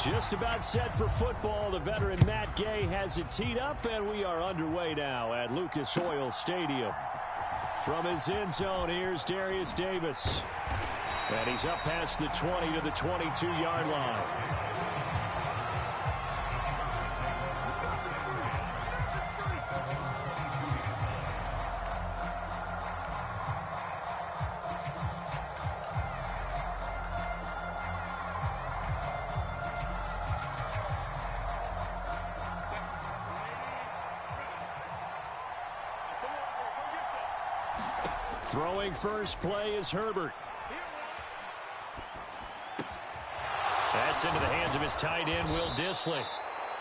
Just about set for football. The veteran Matt Gay has it teed up, and we are underway now at Lucas Oil Stadium. From his end zone, here's Darius Davis. And he's up past the 20 to the 22-yard line. Throwing first play is Herbert. That's into the hands of his tight end, Will Dissly.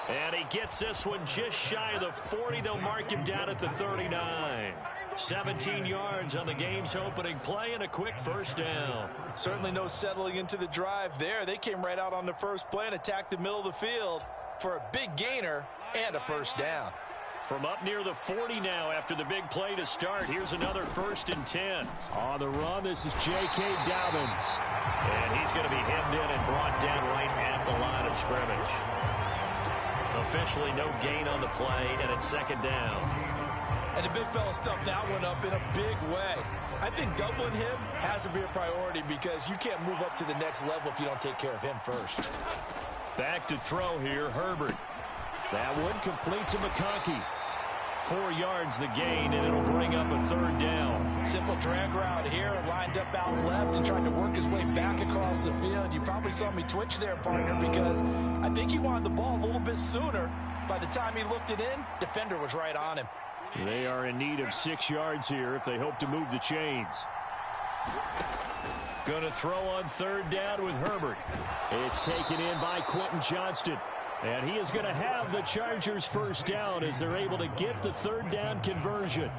And he gets this one just shy of the 40. They'll mark him down at the 39. 17 yards on the game's opening play and a quick first down. Certainly no settling into the drive there. They came right out on the first play and attacked the middle of the field for a big gainer and a first down. From up near the 40 now after the big play to start. Here's another 1st and 10. On the run, this is J.K. Dobbins. And he's going to be hemmed in and brought down right at the line of scrimmage. Officially no gain on the play, and it's 2nd down. And the big fella stuffed that one up in a big way. I think doubling him has to be a priority because you can't move up to the next level if you don't take care of him first. Back to throw here, Herbert. That one complete to McConkey. 4 yards the gain, and it'll bring up a 3rd down. Simple drag route here, lined up out left and trying to work his way back across the field. You probably saw me twitch there, partner, because I think he wanted the ball a little bit sooner. By the time he looked it in, defender was right on him. They are in need of 6 yards here if they hope to move the chains. Going to throw on 3rd down with Herbert. It's taken in by Quentin Johnston. And he is going to have the Chargers' first down as they're able to get the 3rd down conversion.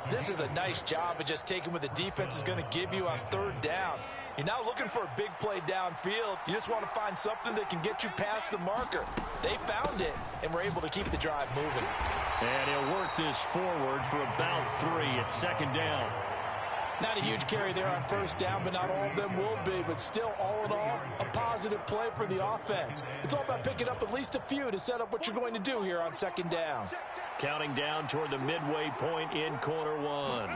This is a nice job of just taking what the defense is going to give you on 3rd down. You're not looking for a big play downfield. You just want to find something that can get you past the marker. They found it and were able to keep the drive moving. And he'll work this forward for about 3 at 2nd down. Not a huge carry there on 1st down, but not all of them will be. But still, all in all, a positive play for the offense. It's all about picking up at least a few to set up what you're going to do here on 2nd down. Counting down toward the midway point in quarter 1.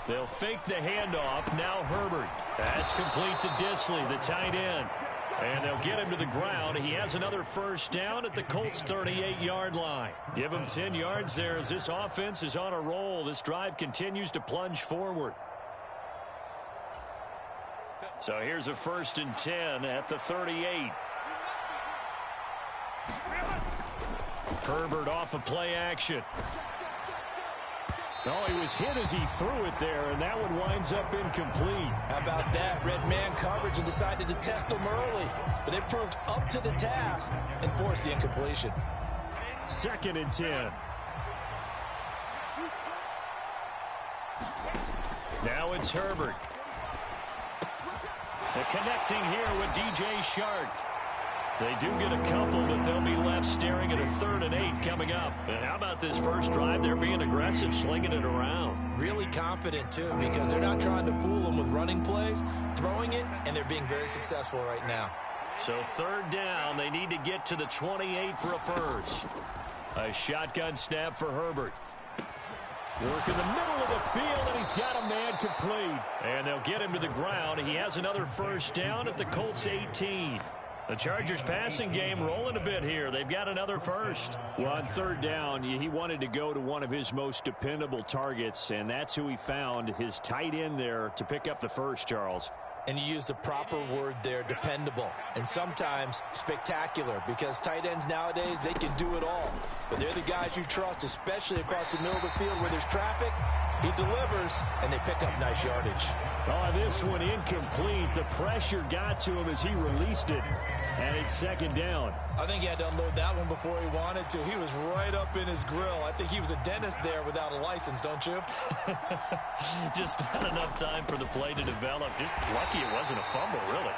They'll fake the handoff. Now Herbert. That's complete to Dissly, the tight end. And they'll get him to the ground. He has another 1st down at the Colts' 38-yard line. Give him 10 yards there as this offense is on a roll. This drive continues to plunge forward. So here's a 1st and 10 at the 38. Herbert off of play action. Oh, he was hit as he threw it there, and that one winds up incomplete. How about that? Red man coverage and decided to test him early. But they proved up to the task and forced the incompletion. 2nd and 10. Now it's Herbert. They're connecting here with DJ Shark. They do get a couple, but they'll be left staring at a 3rd and 8 coming up. And how about this first drive? They're being aggressive, slinging it around. Really confident, too, because they're not trying to fool them with running plays, throwing it, and they're being very successful right now. So 3rd down, they need to get to the 28 for a first. A shotgun snap for Herbert. Work in the middle of the field, and he's got a man complete. And they'll get him to the ground. He has another 1st down at the Colts' 18. The Chargers passing game rolling a bit here. They've got another first. Well, on 3rd down, he wanted to go to one of his most dependable targets, and that's who he found, his tight end there, to pick up the first, Charles. And you use the proper word there, dependable, and sometimes spectacular, because tight ends nowadays, they can do it all. But they're the guys you trust, especially across the middle of the field where there's traffic. He delivers, and they pick up nice yardage. Oh, this one incomplete. The pressure got to him as he released it, and it's 2nd down. I think he had to unload that one before he wanted to. He was right up in his grill. I think he was a dentist there without a license, don't you? Just not enough time for the play to develop. Just lucky it wasn't a fumble, really.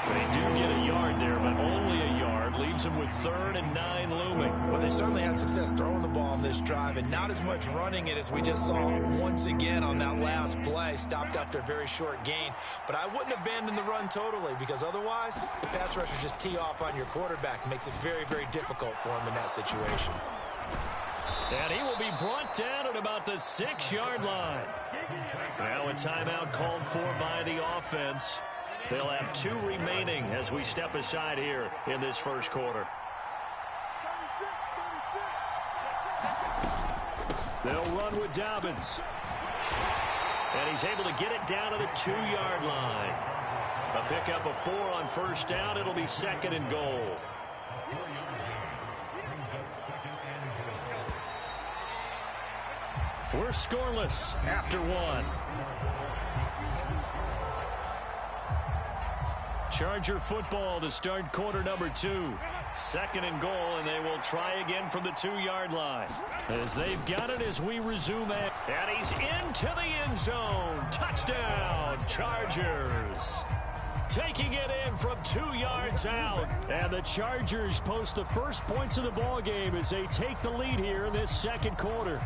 They do get a yard there, but only a yard. it leaves them with 3rd and 9 looming. Well, they certainly had success throwing the ball on this drive and not as much running it as we just saw once again on that last play. Stopped after a very short gain. But I wouldn't abandon the run totally, because otherwise, pass rushers just tee off on your quarterback. Makes it very, very difficult for him in that situation. And he will be brought down at about the 6-yard line. Now a timeout called for by the offense. They'll have 2 remaining as we step aside here in this first quarter. They'll run with Dobbins. And he's able to get it down to the 2-yard line. A pickup of 4 on first down. It'll be 2nd and goal. We're scoreless after 1. Charger football to start quarter number 2. 2nd and goal, and they will try again from the 2-yard line. As they've got it as we resume it. And he's into the end zone. Touchdown, Chargers. Taking it in from 2 yards out. And the Chargers post the first points of the ball game as they take the lead here in this second quarter.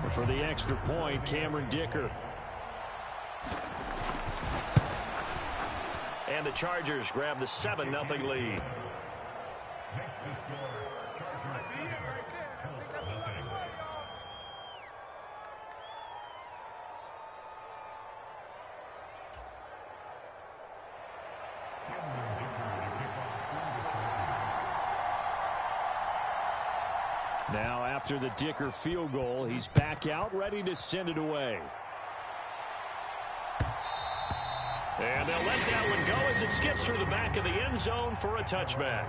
And for the extra point, Cameron Dicker. And the Chargers grab the 7-0 lead. Now after the Dicker field goal, he's back out ready to send it away. And they'll let that one go as it skips through the back of the end zone for a touchback.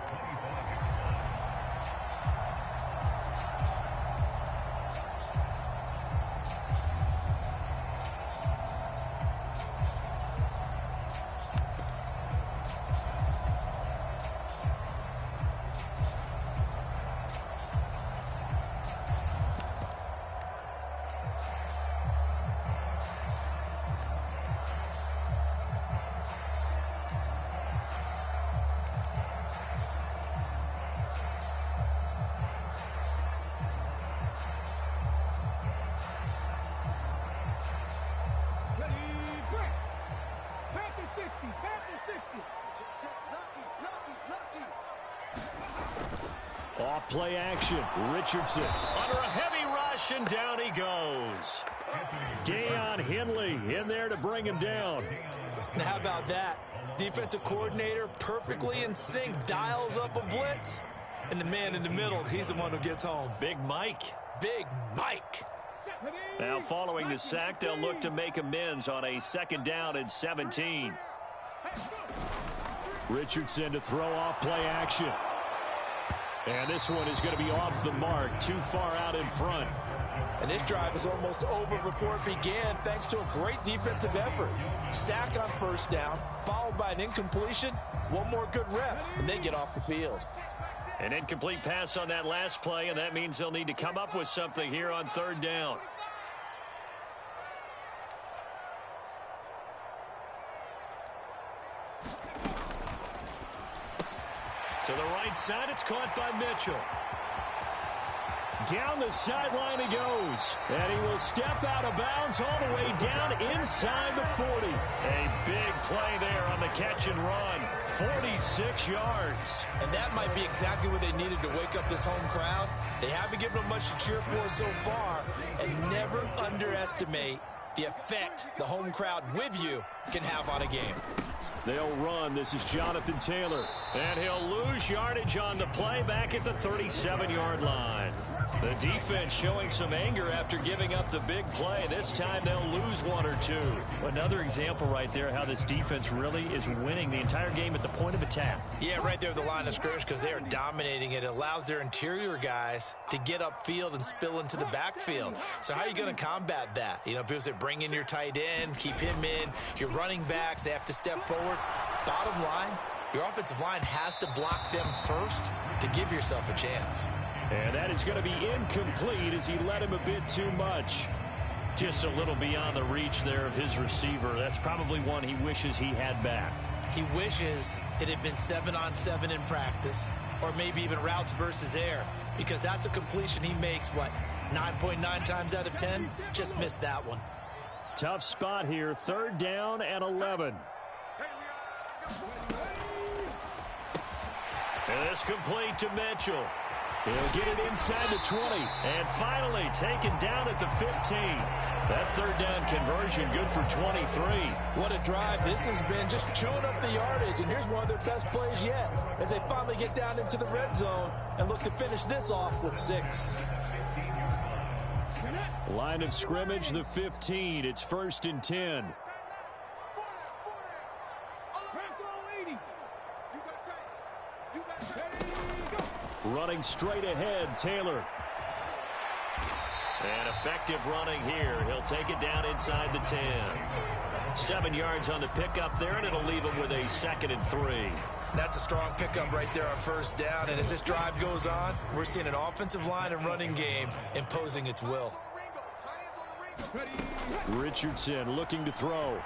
Off play action. Richardson under a heavy rush, and down he goes. Deion Henley in there to bring him down. Now how about that? Defensive coordinator perfectly in sync, dials up a blitz, and the man in the middle, he's the one who gets home. Big Mike. Big Mike. Now following the sack, they'll look to make amends on a 2nd down and 17. Richardson to throw off play action. And this one is going to be off the mark, too far out in front. And this drive is almost over before it began, thanks to a great defensive effort. Sack on first down, followed by an incompletion. One more good rep, and they get off the field. An incomplete pass on that last play, and that means they'll need to come up with something here on 3rd down. To the right side, it's caught by Mitchell. Down the sideline he goes. And he will step out of bounds all the way down inside the 40. A big play there on the catch and run. 46 yards. And that might be exactly what they needed to wake up this home crowd. They haven't given them much to cheer for so far. And never underestimate the effect the home crowd with you can have on a game. They'll run. This is Jonathan Taylor. And he'll lose yardage on the play back at the 37-yard line. The defense showing some anger after giving up the big play. This time they'll lose 1 or 2. Another example right there how this defense really is winning the entire game at the point of attack. Yeah, right there at the line of scrimmage because they are dominating it. It allows their interior guys to get upfield and spill into the backfield. So how are you going to combat that? You know, people say bring in your tight end, keep him in. Your running backs, they have to step forward. Bottom line, your offensive line has to block them first to give yourself a chance. And that is going to be incomplete as he led him a bit too much. Just a little beyond the reach there of his receiver. That's probably one he wishes he had back. He wishes it had been 7-on-7 in practice. or maybe even routes versus air, because that's a completion he makes, what, 9.9 times out of 10? Just missed that one. Tough spot here, 3rd down and 11. And it's complete to Mitchell. He'll get it inside the 20. And finally taken down at the 15. That 3rd down conversion good for 23. What a drive this has been, just chewing up the yardage. And here's one of their best plays yet as they finally get down into the red zone and look to finish this off with 6. Line of scrimmage, the 15. It's 1st and 10. Running straight ahead, Taylor. And effective running here. He'll take it down inside the 10. 7 yards on the pickup there, and it'll leave him with a 2nd and 3. That's a strong pickup right there on 1st down. And as this drive goes on, we're seeing an offensive line and running game imposing its will. Richardson looking to throw.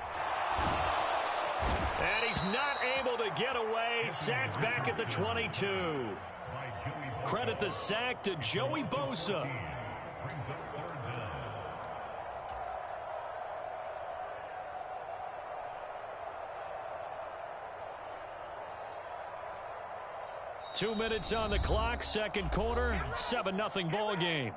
And he's not able to get away. Sacked back at the 22. Credit the sack to Joey Bosa. Two minutes on the clock, 2nd quarter, 7-0 ball game.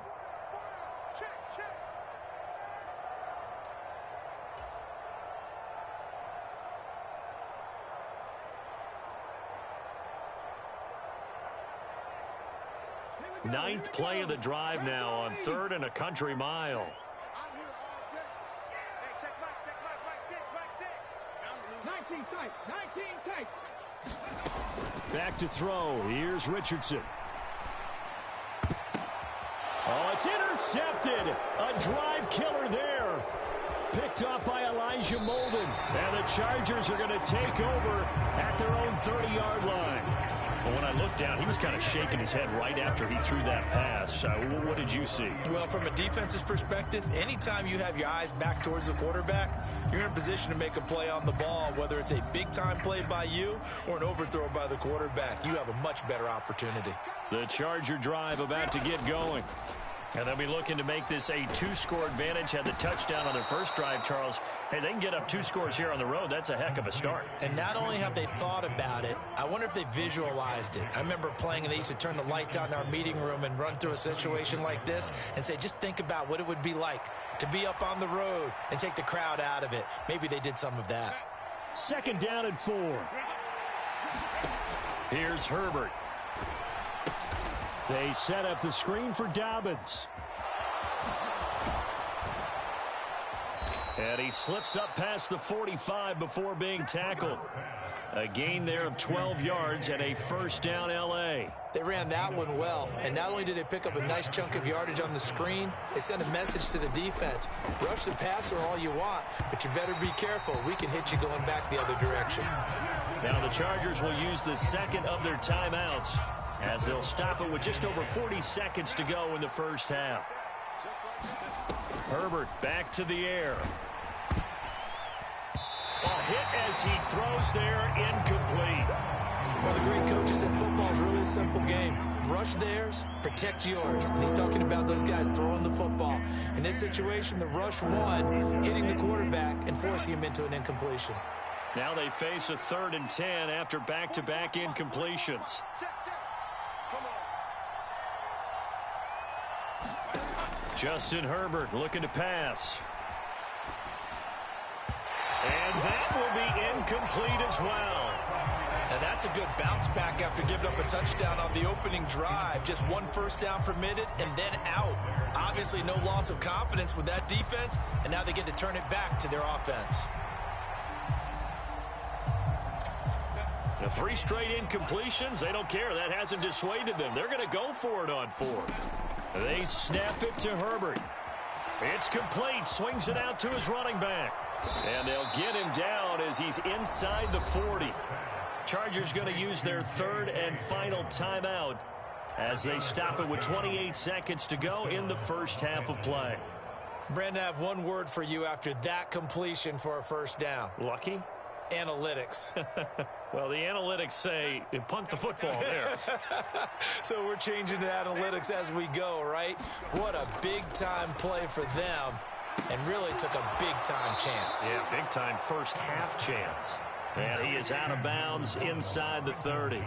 Ninth play of the drive now on 3rd and a country mile. Back to throw. Here's Richardson. Oh, it's intercepted. A drive killer there. Picked up by Elijah Molden. And the Chargers are going to take over at their own 30-yard line. Well, when I looked down, he was kind of shaking his head right after he threw that pass. What did you see? Well, from a defense's perspective, anytime you have your eyes back towards the quarterback, you're in a position to make a play on the ball, whether it's a big-time play by you or an overthrow by the quarterback. You have a much better opportunity. The Charger drive about to get going. And they'll be looking to make this a 2-score advantage. Had the touchdown on their first drive, Charles. Hey, they can get up 2 scores here on the road. That's a heck of a start. And not only have they thought about it, I wonder if they visualized it. I remember playing, and they used to turn the lights out in our meeting room and run through a situation like this and say, just think about what it would be like to be up on the road and take the crowd out of it. Maybe they did some of that. 2nd down and 4. Here's Herbert. They set up the screen for Dobbins. And he slips up past the 45 before being tackled. A gain there of 12 yards and a 1st down L.A. They ran that one well, and not only did they pick up a nice chunk of yardage on the screen, they sent a message to the defense. Rush the passer all you want, but you better be careful. We can hit you going back the other direction. Now the Chargers will use the 2nd of their timeouts, as they'll stop it with just over 40 seconds to go in the 1st half. Herbert back to the air. A hit as he throws there, incomplete. Well, the great coaches said football is really a simple game. Rush theirs, protect yours. And he's talking about those guys throwing the football. In this situation, the rush won, hitting the quarterback and forcing him into an incompletion. Now they face a 3rd and 10 after back-to-back incompletions. Justin Herbert looking to pass. And that will be incomplete as well. Now that's a good bounce back after giving up a touchdown on the opening drive. Just 1 first down permitted and then out. Obviously no loss of confidence with that defense, and now they get to turn it back to their offense. The 3 straight incompletions, they don't care. That hasn't dissuaded them. They're going to go for it on 4. They snap it to Herbert. It's complete. Swings it out to his running back. And they'll get him down as he's inside the 40. Chargers going to use their 3rd and final timeout as they stop it with 28 seconds to go in the 1st half of play. Brandon, I have one word for you after that completion for a 1st down. Lucky? Analytics. Well, the analytics say punt the football there. So we're changing the analytics as we go, right? What a big-time play for them, and really took a big-time chance. Yeah, big-time first-half chance. And he is out of bounds inside the 30.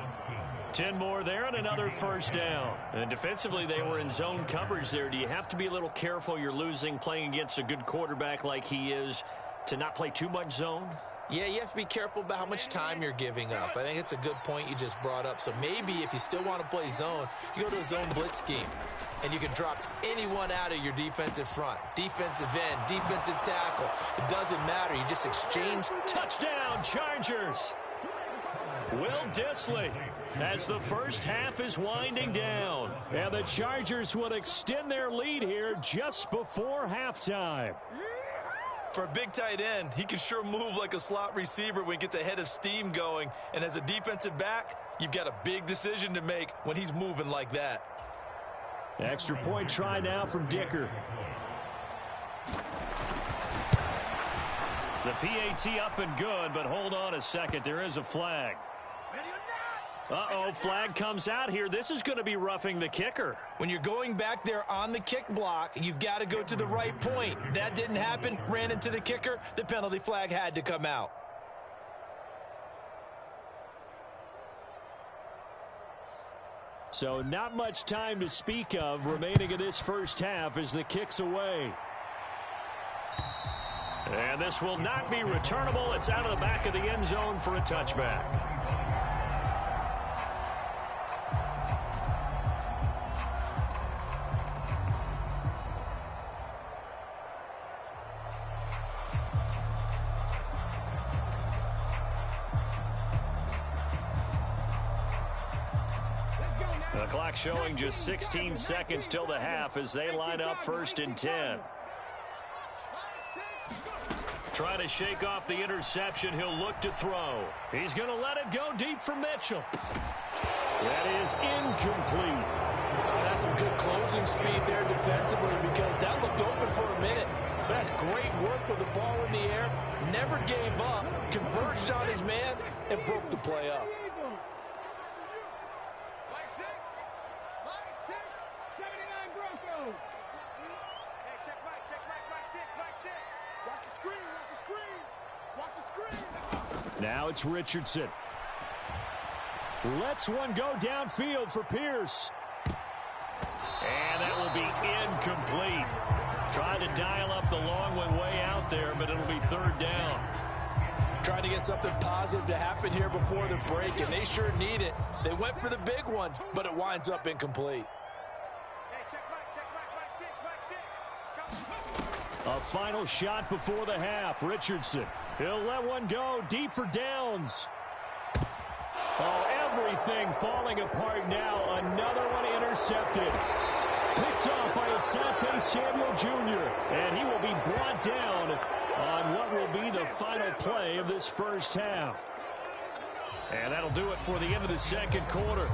10 more there and another first down. And defensively, they were in zone coverage there. Do you have to be a little careful? You're losing playing against a good quarterback like he is to not play too much zone? Yeah, you have to be careful about how much time you're giving up. I think it's a good point you just brought up. So maybe if you still want to play zone, you go to a zone blitz scheme, and you can drop anyone out of your defensive front, defensive end, defensive tackle. It doesn't matter. You just exchange. Touchdown, Chargers. Will Dissly as the first half is winding down. And the Chargers will extend their lead here just before halftime. For a big tight end, he can sure move like a slot receiver when he gets a head of steam going. And as a defensive back, you've got a big decision to make when he's moving like that. Extra point try now from Dicker. The PAT up and good, but hold on a second. There is a flag. Uh-oh, flag comes out here. This is going to be roughing the kicker. When you're going back there on the kick block, you've got to go to the right point. That didn't happen. Ran into the kicker. The penalty flag had to come out. So not much time to speak of remaining in this first half as the kick's away. And this will not be returnable. It's out of the back of the end zone for a touchback. The clock showing just 16 seconds till the half as they line up 1st and 10. Trying to shake off the interception. He'll look to throw. He's going to let it go deep for Mitchell. That is incomplete. That's some good closing speed there defensively because that looked open for a minute. That's great work with the ball in the air. Never gave up. Converged on his man and broke the play up. Now it's Richardson. Lets one go downfield for Pierce. And that will be incomplete. Tried to dial up the long one way out there, but it'll be 3rd down. Trying to get something positive to happen here before the break, and they sure need it. They went for the big one, but it winds up incomplete. A final shot before the half. Richardson. He'll let one go deep for downs. Oh, everything falling apart now. Another one intercepted. Picked off by Asante Samuel Jr. And he will be brought down on what will be the final play of this first half. And that'll do it for the end of the second quarter.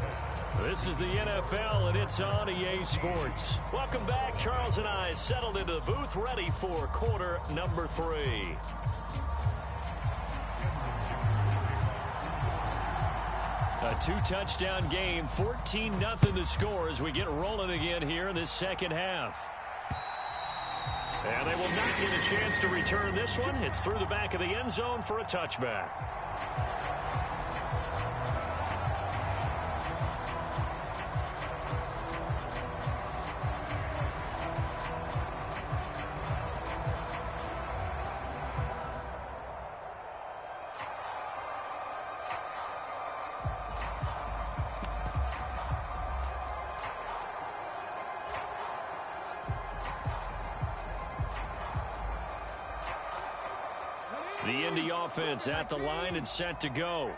This is the NFL, and it's on EA Sports. Welcome back. Charles and I settled into the booth, ready for quarter number 3. A 2-touchdown game, 14-0 the score as we get rolling again here in this second half. And they will not get a chance to return this one. It's through the back of the end zone for a touchback. The Indy offense at the line and set to go.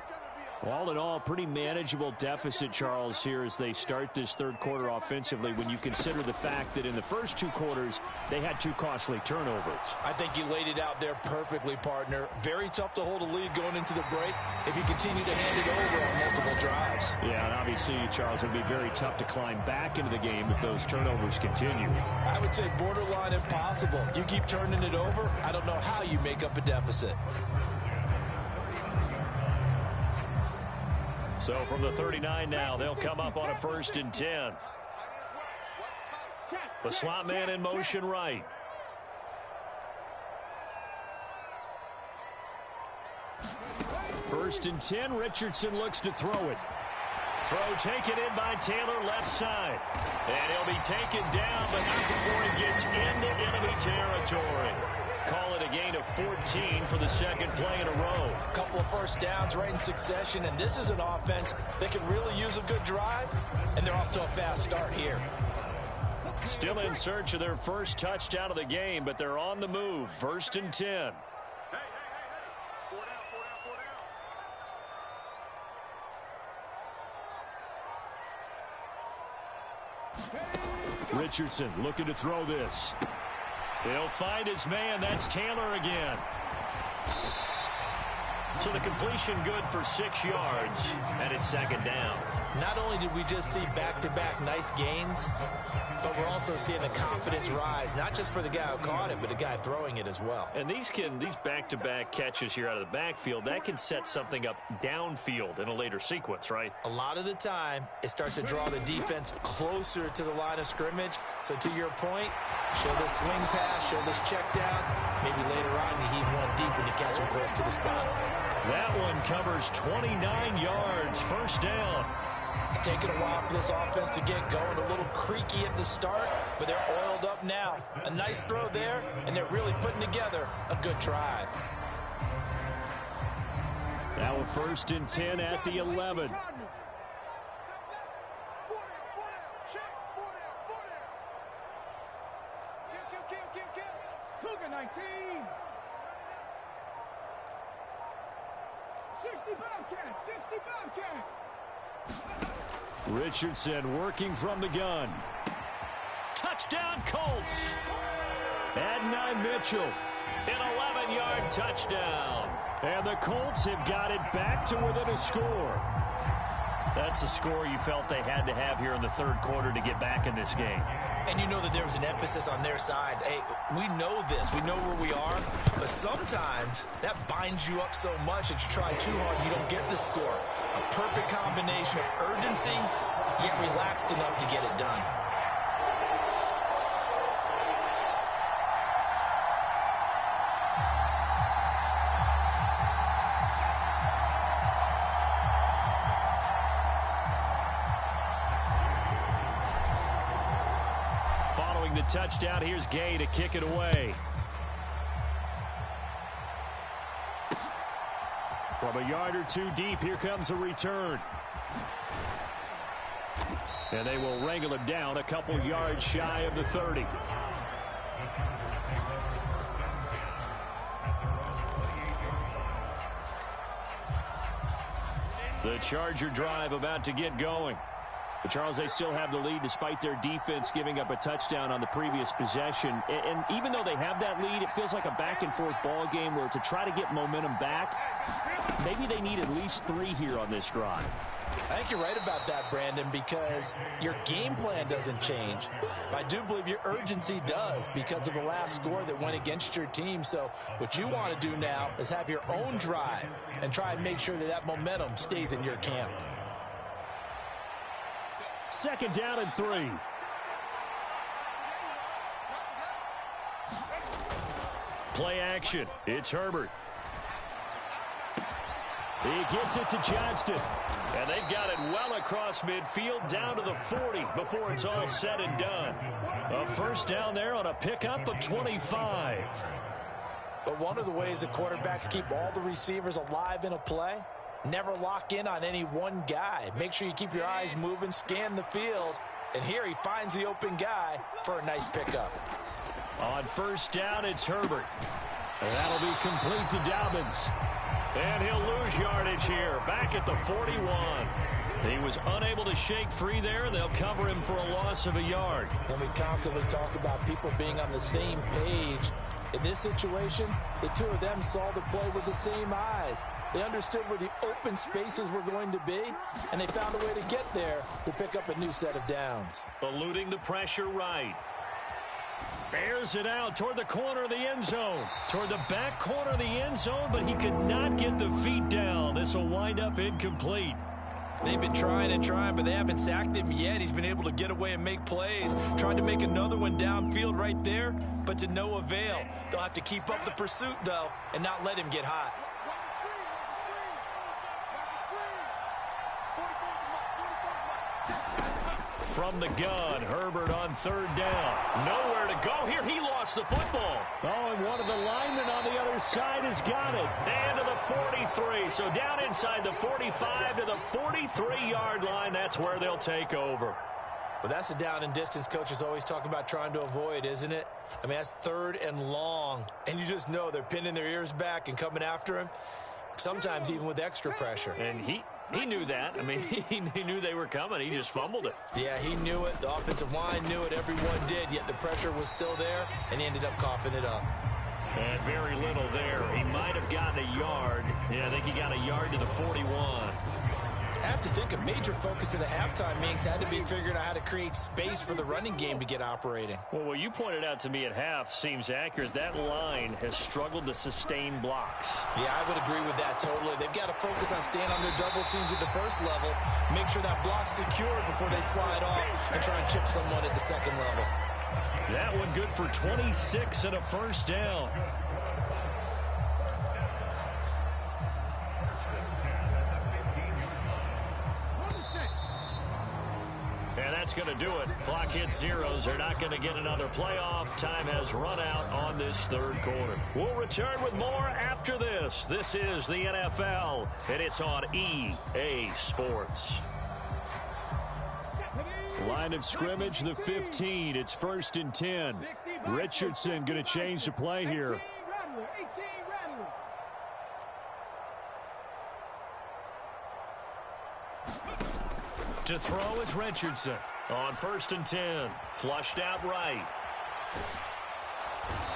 All in all, pretty manageable deficit, Charles, here as they start this third quarter offensively when you consider the fact that in the first 2 quarters, they had 2 costly turnovers. I think you laid it out there perfectly, partner. Very tough to hold a lead going into the break if you continue to hand it over on multiple drives. Yeah, and obviously, Charles, it would be very tough to climb back into the game if those turnovers continue. I would say borderline impossible. You keep turning it over, I don't know how you make up a deficit. So from the 39 now, they'll come up on a 1st and 10. The slot man in motion right. First and 10, Richardson looks to throw it. Throw taken in by Taylor, left side. And he'll be taken down, but not before he gets into enemy territory. Call it a gain of 14 for the second play in a row. A couple of first downs right in succession, and this is an offense that can really use a good drive, and they're off to a fast start here. Still in search of their first touchdown of the game, but they're on the move. 1st and 10. Richardson looking to throw this. He'll find his man. That's Taylor again. So the completion good for 6 yards, and it's 2nd down. Not only did we just see back-to-back nice gains, but we're also seeing the confidence rise, not just for the guy who caught it, but the guy throwing it as well. And these back-to-back catches here out of the backfield, that can set something up downfield in a later sequence, right? A lot of the time, it starts to draw the defense closer to the line of scrimmage. So to your point, show this swing pass, show this check down. Maybe later on you heave one deep when you catch him close to the spot. That one covers 29 yards, 1st down. It's taken a while for this offense to get going, a little creaky at the start, but they're oiled up now. A nice throw there, and they're really putting together a good drive. Now a 1st and 10 at the 11. Cougar 19. 60 Bobcat, 60 Bobcat. Richardson working from the gun. Touchdown Colts. Adonai Mitchell, an 11-yard touchdown. And the Colts have got it back to within a score. That's a score you felt they had to have here in the 3rd quarter to get back in this game. And you know that there was an emphasis on their side. Hey, we know this. We know where we are. But sometimes that binds you up so much that you try too hard, you don't get the score. A perfect combination of urgency, yet relaxed enough to get it done. The touchdown. Here's Gay to kick it away. From a yard or two deep, here comes a return. And they will wrangle him down a couple yards shy of the 30. The Charger drive about to get going. But Charles, they still have the lead despite their defense giving up a touchdown on the previous possession. And even though they have that lead, it feels like a back-and-forth ball game where to try to get momentum back, maybe they need at least 3 here on this drive. I think you're right about that, Brandon, because your game plan doesn't change. But I do believe your urgency does because of the last score that went against your team. So what you want to do now is have your own drive and try and make sure that that momentum stays in your camp. 2nd down and 3. Play action. It's Herbert. He gets it to Johnston. And they've got it well across midfield down to the 40 before it's all said and done. A 1st down there on a pickup of 25. But one of the ways that quarterbacks keep all the receivers alive in a play, never lock in on any one guy. Make sure you keep your eyes moving, scan the field. And here he finds the open guy for a nice pickup. On 1st down, it's Herbert. And that'll be complete to Dobbins. And he'll lose yardage here, back at the 41. He was unable to shake free there. They'll cover him for a loss of a yard. And we constantly talk about people being on the same page. In this situation, the two of them saw the play with the same eyes. They understood where the open spaces were going to be, and they found a way to get there to pick up a new set of downs. Eluding the pressure right. Airs it out toward the corner of the end zone. Toward the back corner of the end zone, but he could not get the feet down. This will wind up incomplete. They've been trying and trying, but they haven't sacked him yet. He's been able to get away and make plays. Tried to make another one downfield right there, but to no avail. They'll have to keep up the pursuit, though, and not let him get hot. From the gun, Herbert on third down. Nowhere to go here. He lost the football. Oh, and one of the linemen on the other side has got it. And to the 43. So down inside the 45 to the 43-yard line. That's where they'll take over. Well, that's the down and distance coaches always talk about trying to avoid, isn't it? I mean, that's third and long. And you just know they're pinning their ears back and coming after him, sometimes even with extra pressure. And he knew that. I mean, he knew they were coming. He just fumbled it. Yeah, he knew it. The offensive line knew it. Everyone did, yet the pressure was still there, and he ended up coughing it up. And very little there. He might have gotten a yard. Yeah, I think he got a yard to the 41. I have to think a major focus of the halftime meetings had to be figuring out how to create space for the running game to get operating. Well, what you pointed out to me at half seems accurate. That line has struggled to sustain blocks. Yeah, I would agree with that totally. They've got to focus on staying on their double teams at the first level, make sure that block's secure before they slide off and try and chip someone at the second level. That one good for 26 and a first down. And that's going to do it. Clock hits zeros. They're not going to get another playoff. Time has run out on this third quarter. We'll return with more after this. This is the NFL, and it's on EA Sports. Line of scrimmage, the 15. It's 1st and 10. Richardson going to change the play here. To throw is Richardson on 1st and 10. Flushed out right.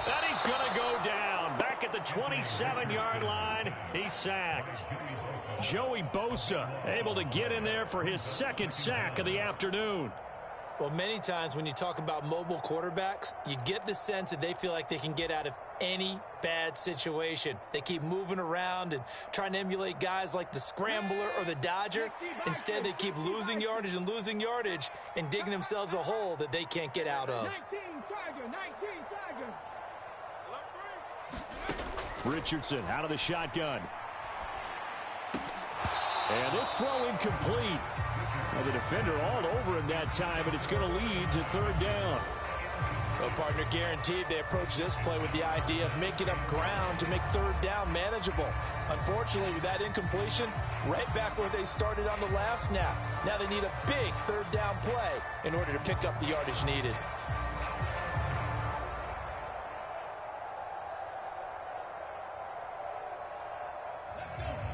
And he's going to go down. Back at the 27-yard line. He's sacked. Joey Bosa able to get in there for his second sack of the afternoon. Well, many times when you talk about mobile quarterbacks, you get the sense that they feel like they can get out of any bad situation. They keep moving around and trying to emulate guys like the Scrambler or the Dodger. Instead, they keep losing yardage and digging themselves a hole that they can't get out of. 19 Tiger. Richardson out of the shotgun. And this throw incomplete. Well, the defender all over him that time, but it's going to lead to third down. Well, partner, guaranteed they approach this play with the idea of making up ground to make third down manageable. Unfortunately, with that incompletion, right back where they started on the last snap. Now they need a big third down play in order to pick up the yardage needed.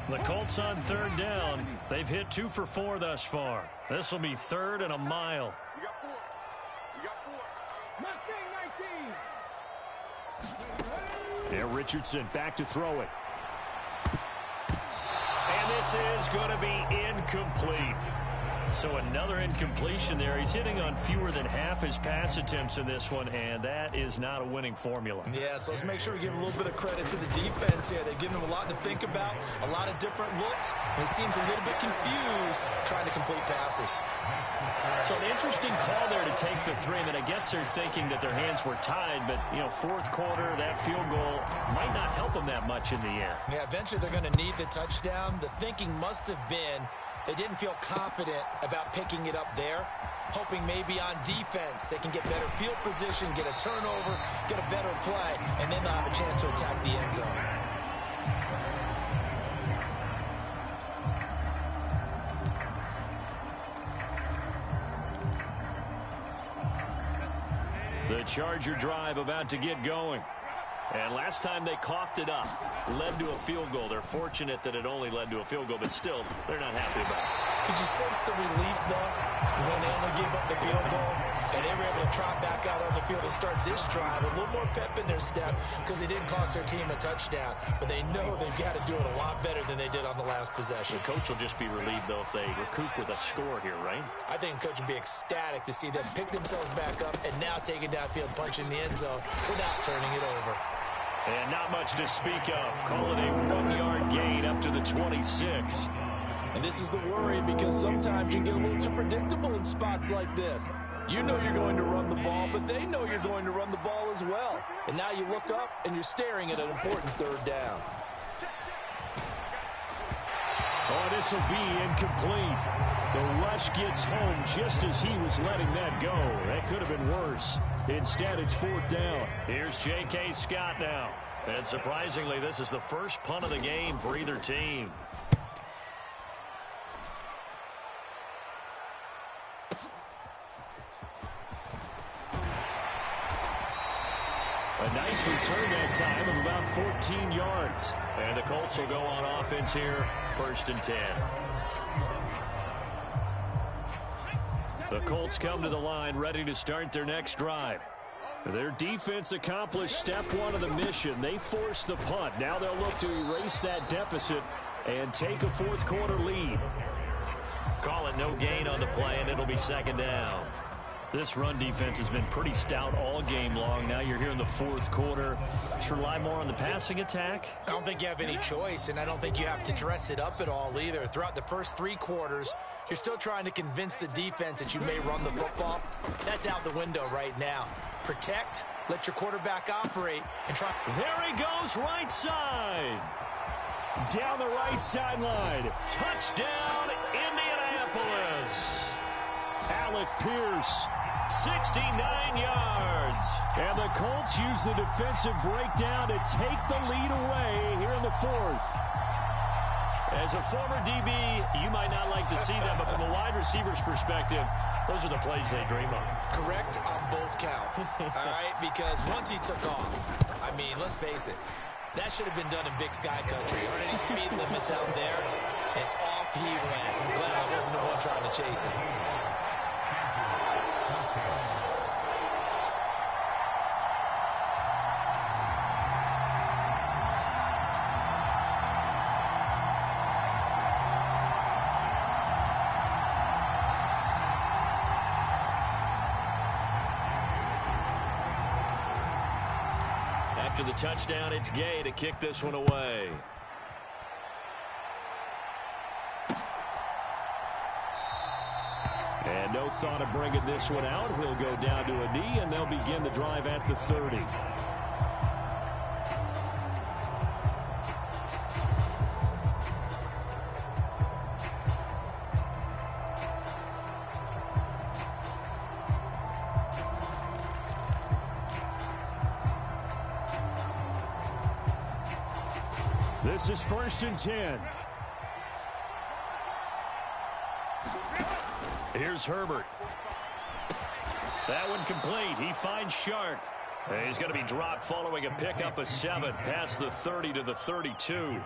The Colts on third down. They've hit 2 for 4 thus far. This will be 3rd and a mile. You got 4. Mustang 19. Yeah, Richardson back to throw it. And this is going to be incomplete. So another incompletion there. He's hitting on fewer than half his pass attempts in this one, and that is not a winning formula. Yeah, so let's make sure we give a little bit of credit to the defense here. They've given him a lot to think about, a lot of different looks, and he seems a little bit confused trying to complete passes. So an interesting call there to take the 3. I mean, I guess they're thinking that their hands were tied, but, you know, fourth quarter, that field goal might not help them that much in the air. Yeah, eventually they're going to need the touchdown. The thinking must have been they didn't feel confident about picking it up there, hoping maybe on defense they can get better field position, get a turnover, get a better play, and then they'll have a chance to attack the end zone. The Charger drive about to get going. And last time they coughed it up, led to a field goal. They're fortunate that it only led to a field goal, but still, they're not happy about it. Could you sense the relief, though, when they only gave up the field goal and they were able to trot back out on the field and start this drive with a little more pep in their step because they didn't cost their team a touchdown, but they know they've got to do it a lot better than they did on the last possession. The coach will just be relieved, though, if they recoup with a score here, right? I think the coach would be ecstatic to see them pick themselves back up and now take it downfield, punch in the end zone without turning it over. And not much to speak of. Call it a 1-yard gain up to the 26. And this is the worry because sometimes you get a little too predictable in spots like this. You know you're going to run the ball, but they know you're going to run the ball as well. And now you look up and you're staring at an important third down. Oh, this will be incomplete. The rush gets home just as he was letting that go. That could have been worse. Instead, it's fourth down. Here's J.K. Scott now. And surprisingly, this is the first punt of the game for either team. A nice return that time of about 14 yards. And the Colts will go on offense here, 1st and 10. The Colts come to the line ready to start their next drive. Their defense accomplished step one of the mission. They forced the punt. Now they'll look to erase that deficit and take a fourth quarter lead. Call it no gain on the play, and it'll be 2nd down. This run defense has been pretty stout all game long. Now you're here in the fourth quarter. Should rely more on the passing attack? I don't think you have any choice, and I don't think you have to dress it up at all either. Throughout the first 3 quarters, you're still trying to convince the defense that you may run the football. That's out the window right now. Protect, let your quarterback operate, and try. There he goes, right side. Down the right sideline. Touchdown, Indianapolis. Alec Pierce, 69 yards. And the Colts use the defensive breakdown to take the lead away here in the fourth. As a former DB, you might not like to see that, but from a wide receiver's perspective, those are the plays they dream of. Correct on both counts, all right? Because once he took off, I mean, let's face it, that should have been done in Big Sky Country. Aren't any speed limits out there? And off he went. I'm glad I wasn't the one trying to chase him. After the touchdown, it's Gay to kick this one away. And no thought of bringing this one out. He'll go down to a knee, and they'll begin the drive at the 30. This is 1st and 10. Here's Herbert. That one complete. He finds Shark. And he's going to be dropped following a pickup of 7 past the 30 to the 32.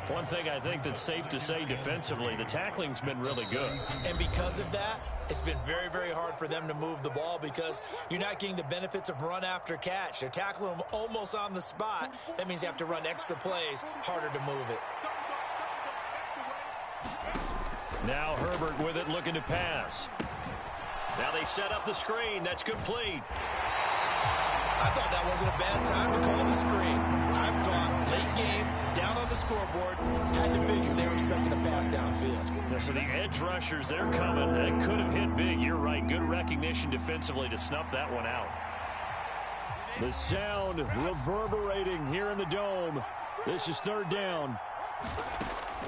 One thing I think that's safe to say defensively, the tackling's been really good. And because of that, it's been very, very hard for them to move the ball because you're not getting the benefits of run after catch. They're tackling them almost on the spot. That means you have to run extra plays, harder to move it. Now Herbert with it, looking to pass. Now they set up the screen. That's complete. I thought that wasn't a bad time to call the screen. I thought late game, down on the scoreboard, had to figure they were expecting a pass downfield. Yeah, so the edge rushers, they're coming. That could have hit big. You're right. Good recognition defensively to snuff that one out. The sound reverberating here in the dome. This is 3rd down.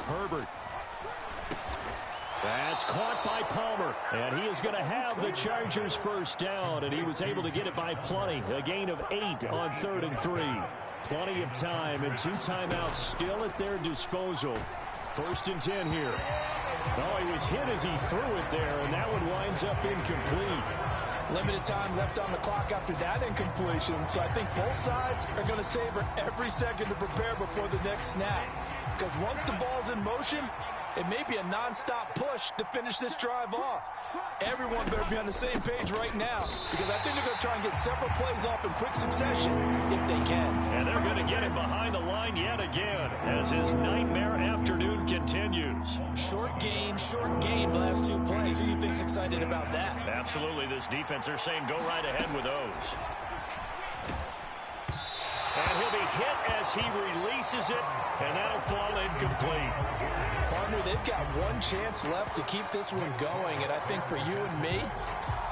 Herbert. That's caught by Palmer, and he is going to have the Chargers' first down, and he was able to get it by plenty. A gain of 8 on 3rd and 3. Plenty of time, and 2 timeouts still at their disposal. 1st and 10 here. Oh, he was hit as he threw it there, and that one winds up incomplete. Limited time left on the clock after that incompletion, so I think both sides are going to savor every second to prepare before the next snap. Because once the ball's in motion, it may be a non-stop push to finish this drive off. Everyone better be on the same page right now because I think they're going to try and get several plays off in quick succession if they can. And they're going to get him behind the line yet again as his nightmare afternoon continues. Short game last 2 plays. Who do you think's excited about that? Absolutely. This defense, they're saying go right ahead with those. And he'll be hit as he releases it, and that'll fall incomplete. Partner, they've got one chance left to keep this one going, and I think for you and me,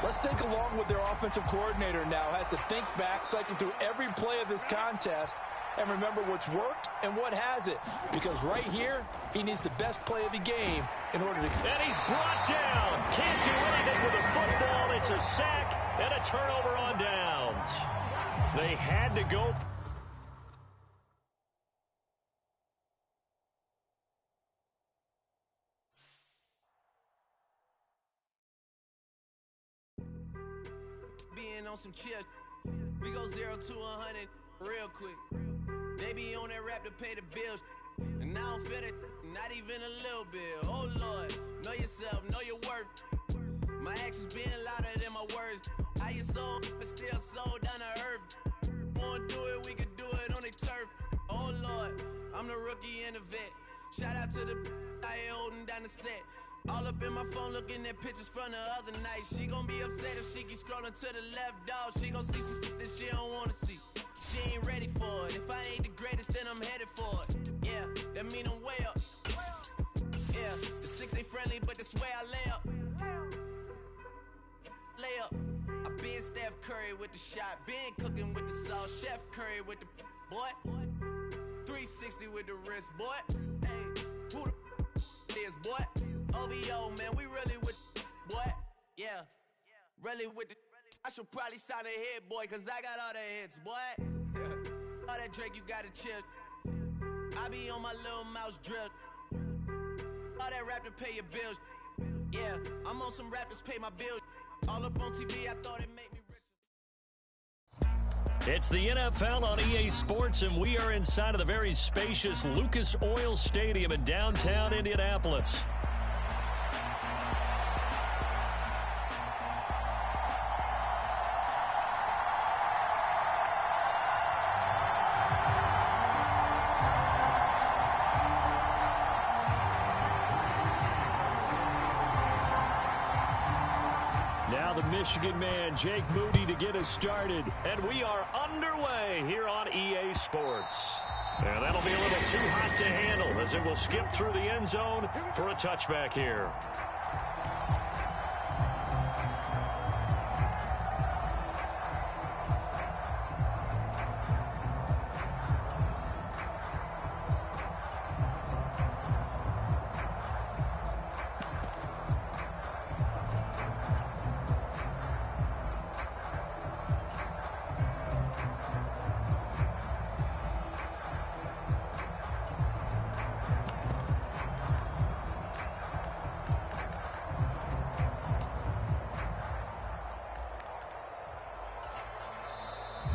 let's think along with their offensive coordinator now. Has to think back, cycle through every play of this contest, and remember what's worked and what hasn't. Because right here, he needs the best play of the game in order to... And he's brought down. Can't do anything with a football. It's a sack and a turnover on downs. They had to go... On some chill, we go 0 to 100 real quick. They be on that rap to pay the bills, and I don't feel it, not even a little bit. Oh Lord, know yourself, know your worth. My actions being louder than my words. How you sold, but still sold down to earth. Wanna do it, we could do it on the turf. Oh Lord, I'm the rookie and the vet. Shout out to the I ain't holding down the set. All up in my phone looking at pictures from the other night. She gon' be upset if she keeps scrolling to the left, dog. She gon' see some shit that she don't wanna see. She ain't ready for it. If I ain't the greatest, then I'm headed for it. Yeah, that mean I'm way up. Yeah, the 6 ain't friendly, but that's where I lay up. Lay up. I been Steph Curry with the shot. Been cooking with the sauce. Chef Curry with the boy. 360 with the wrist, boy. Hey, who the is, boy? OVO, man, we really with boy. Yeah, really with the. I should probably sign a hit, boy, cause I got all the hits, boy. All that Drake, you gotta chill. I be on my little mouse drip. All that rap to pay your bills. Yeah, I'm on some rappers pay my bills. All up on TV, I thought it made me richer. It's the NFL on EA Sports, and we are inside of the very spacious Lucas Oil Stadium in downtown Indianapolis. Now the Michigan man, Jake Moody, to get us started. And we are underway here on EA Sports. And that'll be a little too hot to handle as it will skip through the end zone for a touchback here.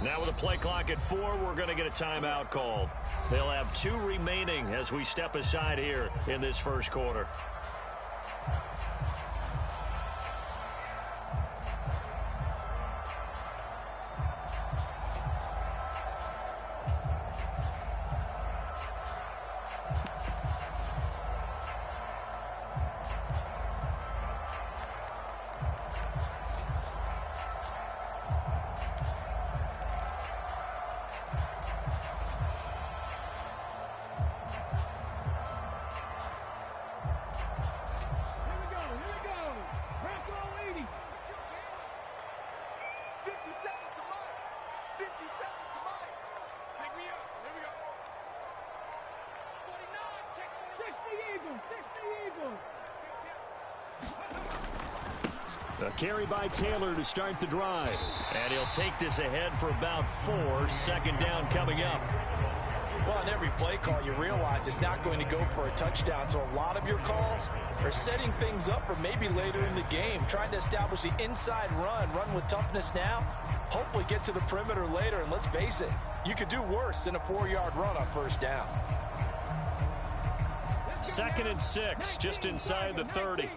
Now with a play clock at 4, we're going to get a timeout called. They'll have 2 remaining as we step aside here in this first quarter. A carry by Taylor to start the drive. And he'll take this ahead for about 4. Second down coming up. Well, on every play call, you realize it's not going to go for a touchdown. So a lot of your calls are setting things up for maybe later in the game, trying to establish the inside run with toughness now, hopefully get to the perimeter later. And let's face it, you could do worse than a 4-yard run on first down. 2nd and 6, just inside the 30.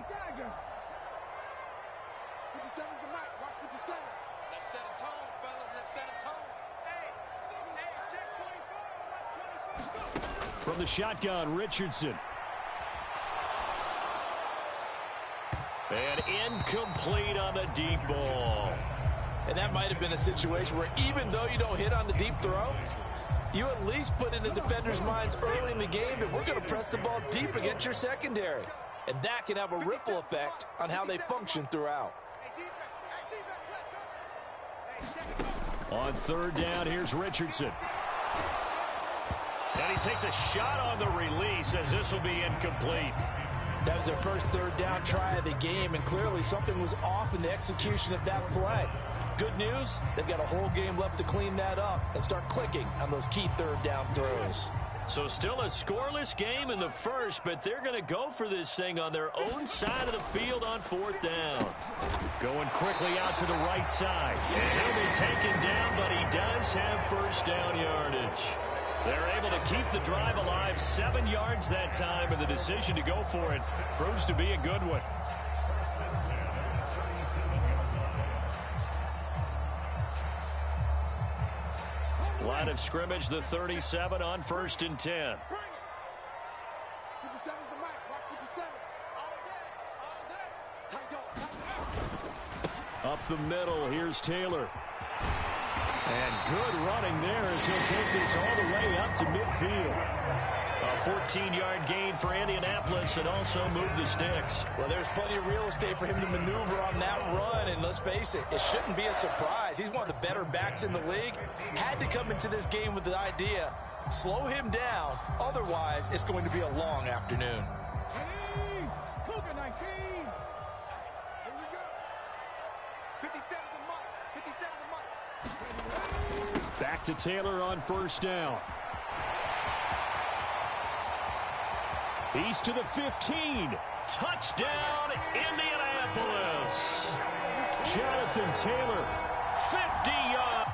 From the shotgun, Richardson. And incomplete on the deep ball. And that might have been a situation where even though you don't hit on the deep throw, You at least put in the defender's minds early in the game that we're going to press the ball deep against your secondary. And that can have a ripple effect on how they function throughout. On third down, here's Richardson. And he takes a shot on the release as this will be incomplete. That was their first third down try of the game, and clearly something was off in the execution of that play. Good news, they've got a whole game left to clean that up and start clicking on those key third down throws. So still a scoreless game in the first, but they're going to go for this thing on their own side of the field on fourth down. Going quickly out to the right side. And he'll be taken down, but he does have first down yardage. They're able to keep the drive alive, 7 yards that time, and the decision to go for it proves to be a good one. Line of scrimmage, the 37 on 1st and 10. 57's the mic. Mark 57. All day. Up the middle, here's Taylor. And good running there as he'll take this all the way up to midfield. A 14-yard gain for Indianapolis and also move the sticks. Well, there's plenty of real estate for him to maneuver on that run, and let's face it, it shouldn't be a surprise. He's one of the better backs in the league. Had to come into this game with the idea, slow him down, otherwise it's going to be a long afternoon. Cougar 19. Here we go. 57's the mic. 57's the mic. Back to Taylor on first down. He's to the 15. Touchdown, Indianapolis. Jonathan Taylor, 50 yards.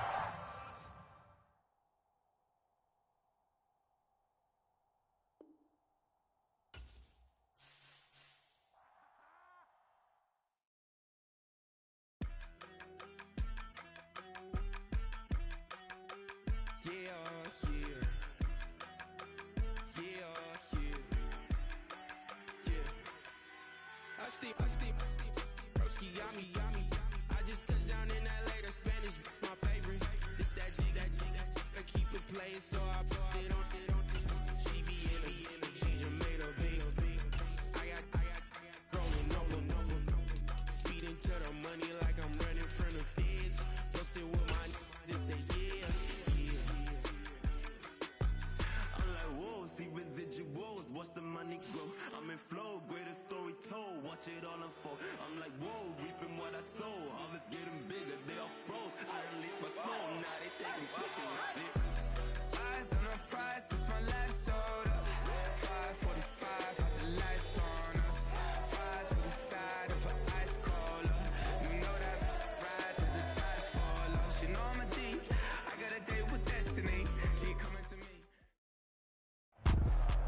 Broski got me. I just touched down in LA, the Spanish, my favorite. This that G, I keep it playing, so I put it on. She be in the she just made a big. I got rolling over. Speeding to the money like I'm running from the feds. Posted with my this say yeah. I'm like, whoa, see residuals, watch the money grow. I'm in flow, greatest story told, watch it all unfold. I'm like, whoa, reaping what I sow. Harvest getting bigger, they all froze. I release my soul, now they taking pictures. Eyes on the price, it's my life sold up. 545, the lights on us. Fries for the side of an ice cola. You know that ride till the tires fall off. She know I'm a D, I got a date with destiny. She coming to me.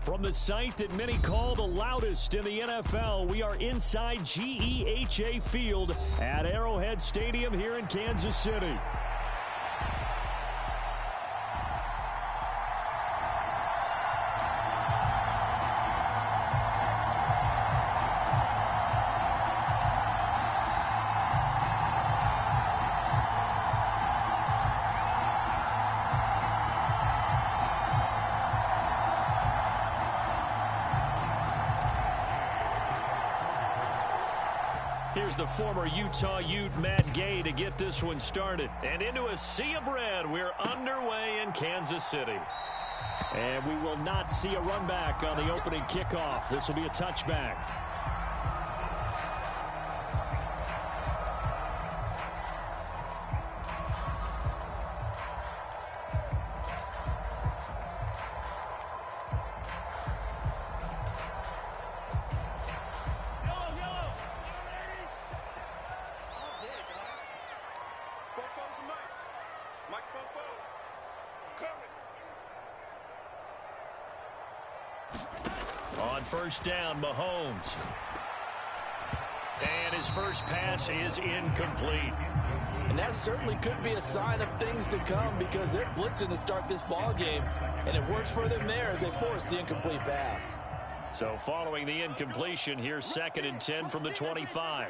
From the site that many call the loudest in the NFL, we are inside GEHA Field at Arrowhead Stadium here in Kansas City. Here's the former Utah Ute Matt Gay to get this one started. And into a sea of red, we're underway in Kansas City. And we will not see a run back on the opening kickoff. This will be a touchback. On first down, Mahomes. And his first pass is incomplete. And that certainly could be a sign of things to come because they're blitzing to start this ball game, and it works for them there as they force the incomplete pass. So following the incompletion, here's 2nd and 10 from the 25.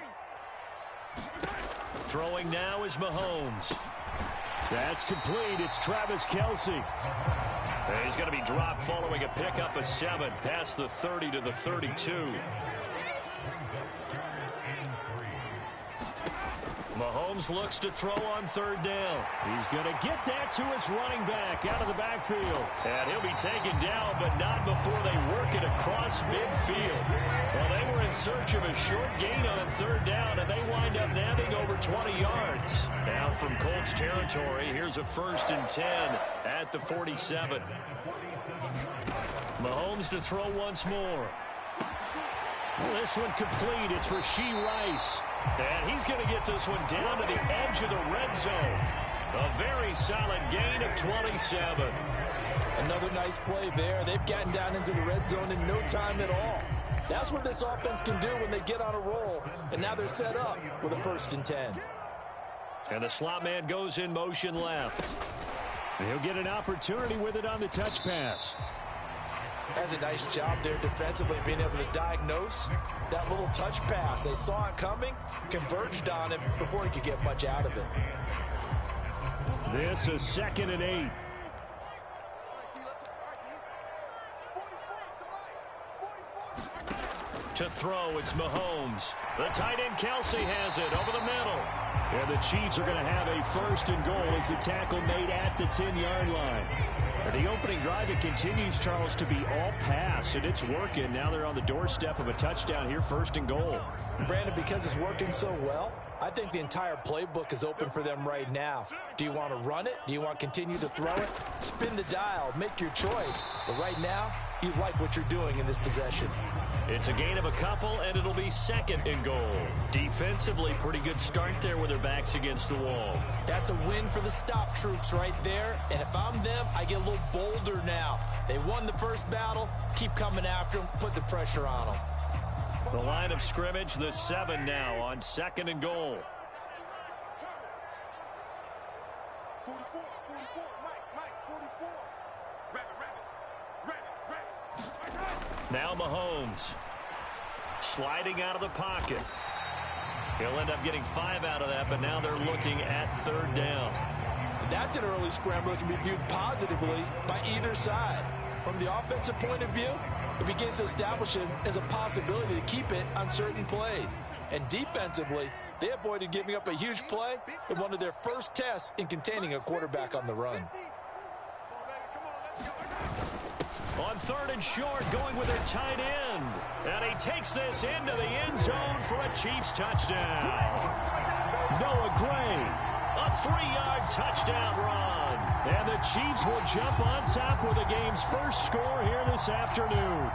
Throwing now is Mahomes. That's complete. It's Travis Kelce. He's going to be dropped following a pickup of 7 past the 30 to the 32. Mahomes looks to throw on 3rd down. He's going to get that to his running back out of the backfield. And he'll be taken down, but not before they work it across midfield. Well, they were in search of a short gain on 3rd down, and they wind up nabbing over 20 yards. Now from Colts territory, here's a 1st and 10 at the 47. Mahomes to throw once more. Well, this one complete. It's Rashee Rice. And he's going to get this one down to the edge of the red zone. A very solid gain of 27. Another nice play there. They've gotten down into the red zone in no time at all. That's what this offense can do when they get on a roll. And now they're set up with a 1st and 10. And the slot man goes in motion left. He'll get an opportunity with it on the touch pass. Has a nice job there defensively, being able to diagnose that little touch pass. They saw it coming, converged on it before he could get much out of it. This is 2nd and 8. To throw, it's Mahomes. The tight end Kelce has it over the middle. And the Chiefs are going to have a 1st and goal as the tackle made at the 10-yard line. The opening drive, it continues, Charles, to be all pass, and it's working. Now they're on the doorstep of a touchdown here, 1st and goal. Brandon, because it's working so well, I think the entire playbook is open for them right now. Do you want to run it? Do you want to continue to throw it? Spin the dial, make your choice. But right now, you like what you're doing in this possession. It's a gain of a couple, and it'll be 2nd and goal. Defensively, pretty good start there with their backs against the wall. That's a win for the stop troops right there. And if I'm them, I get a little bolder now. They won the first battle. Keep coming after them. Put the pressure on them. The line of scrimmage, the 7 now on 2nd and goal. 44, Mike, 44. Rabbit. Now Mahomes sliding out of the pocket. He'll end up getting 5 out of that, but now they're looking at 3rd down. That's an early scramble that can be viewed positively by either side. From the offensive point of view, it begins to establish it as a possibility to keep it on certain plays. And defensively, they avoided giving up a huge play in one of their first tests in containing a quarterback on the run. On 3rd and short, going with their tight end. And he takes this into the end zone for a Chiefs touchdown. Noah Gray. A 3-yard touchdown run. And the Chiefs will jump on top with the game's first score here this afternoon.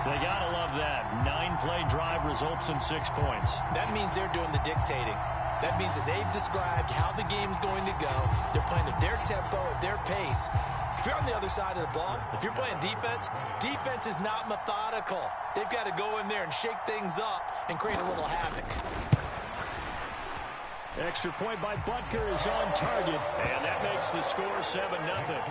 They got to love that. 9-play drive results in 6 points. That means they're doing the dictating. That means that they've described how the game's going to go. They're playing at their tempo, at their pace. If you're on the other side of the ball, if you're playing defense, defense is not methodical. They've got to go in there and shake things up and create a little havoc. Extra point by Butker is on target. And that makes the score 7-0.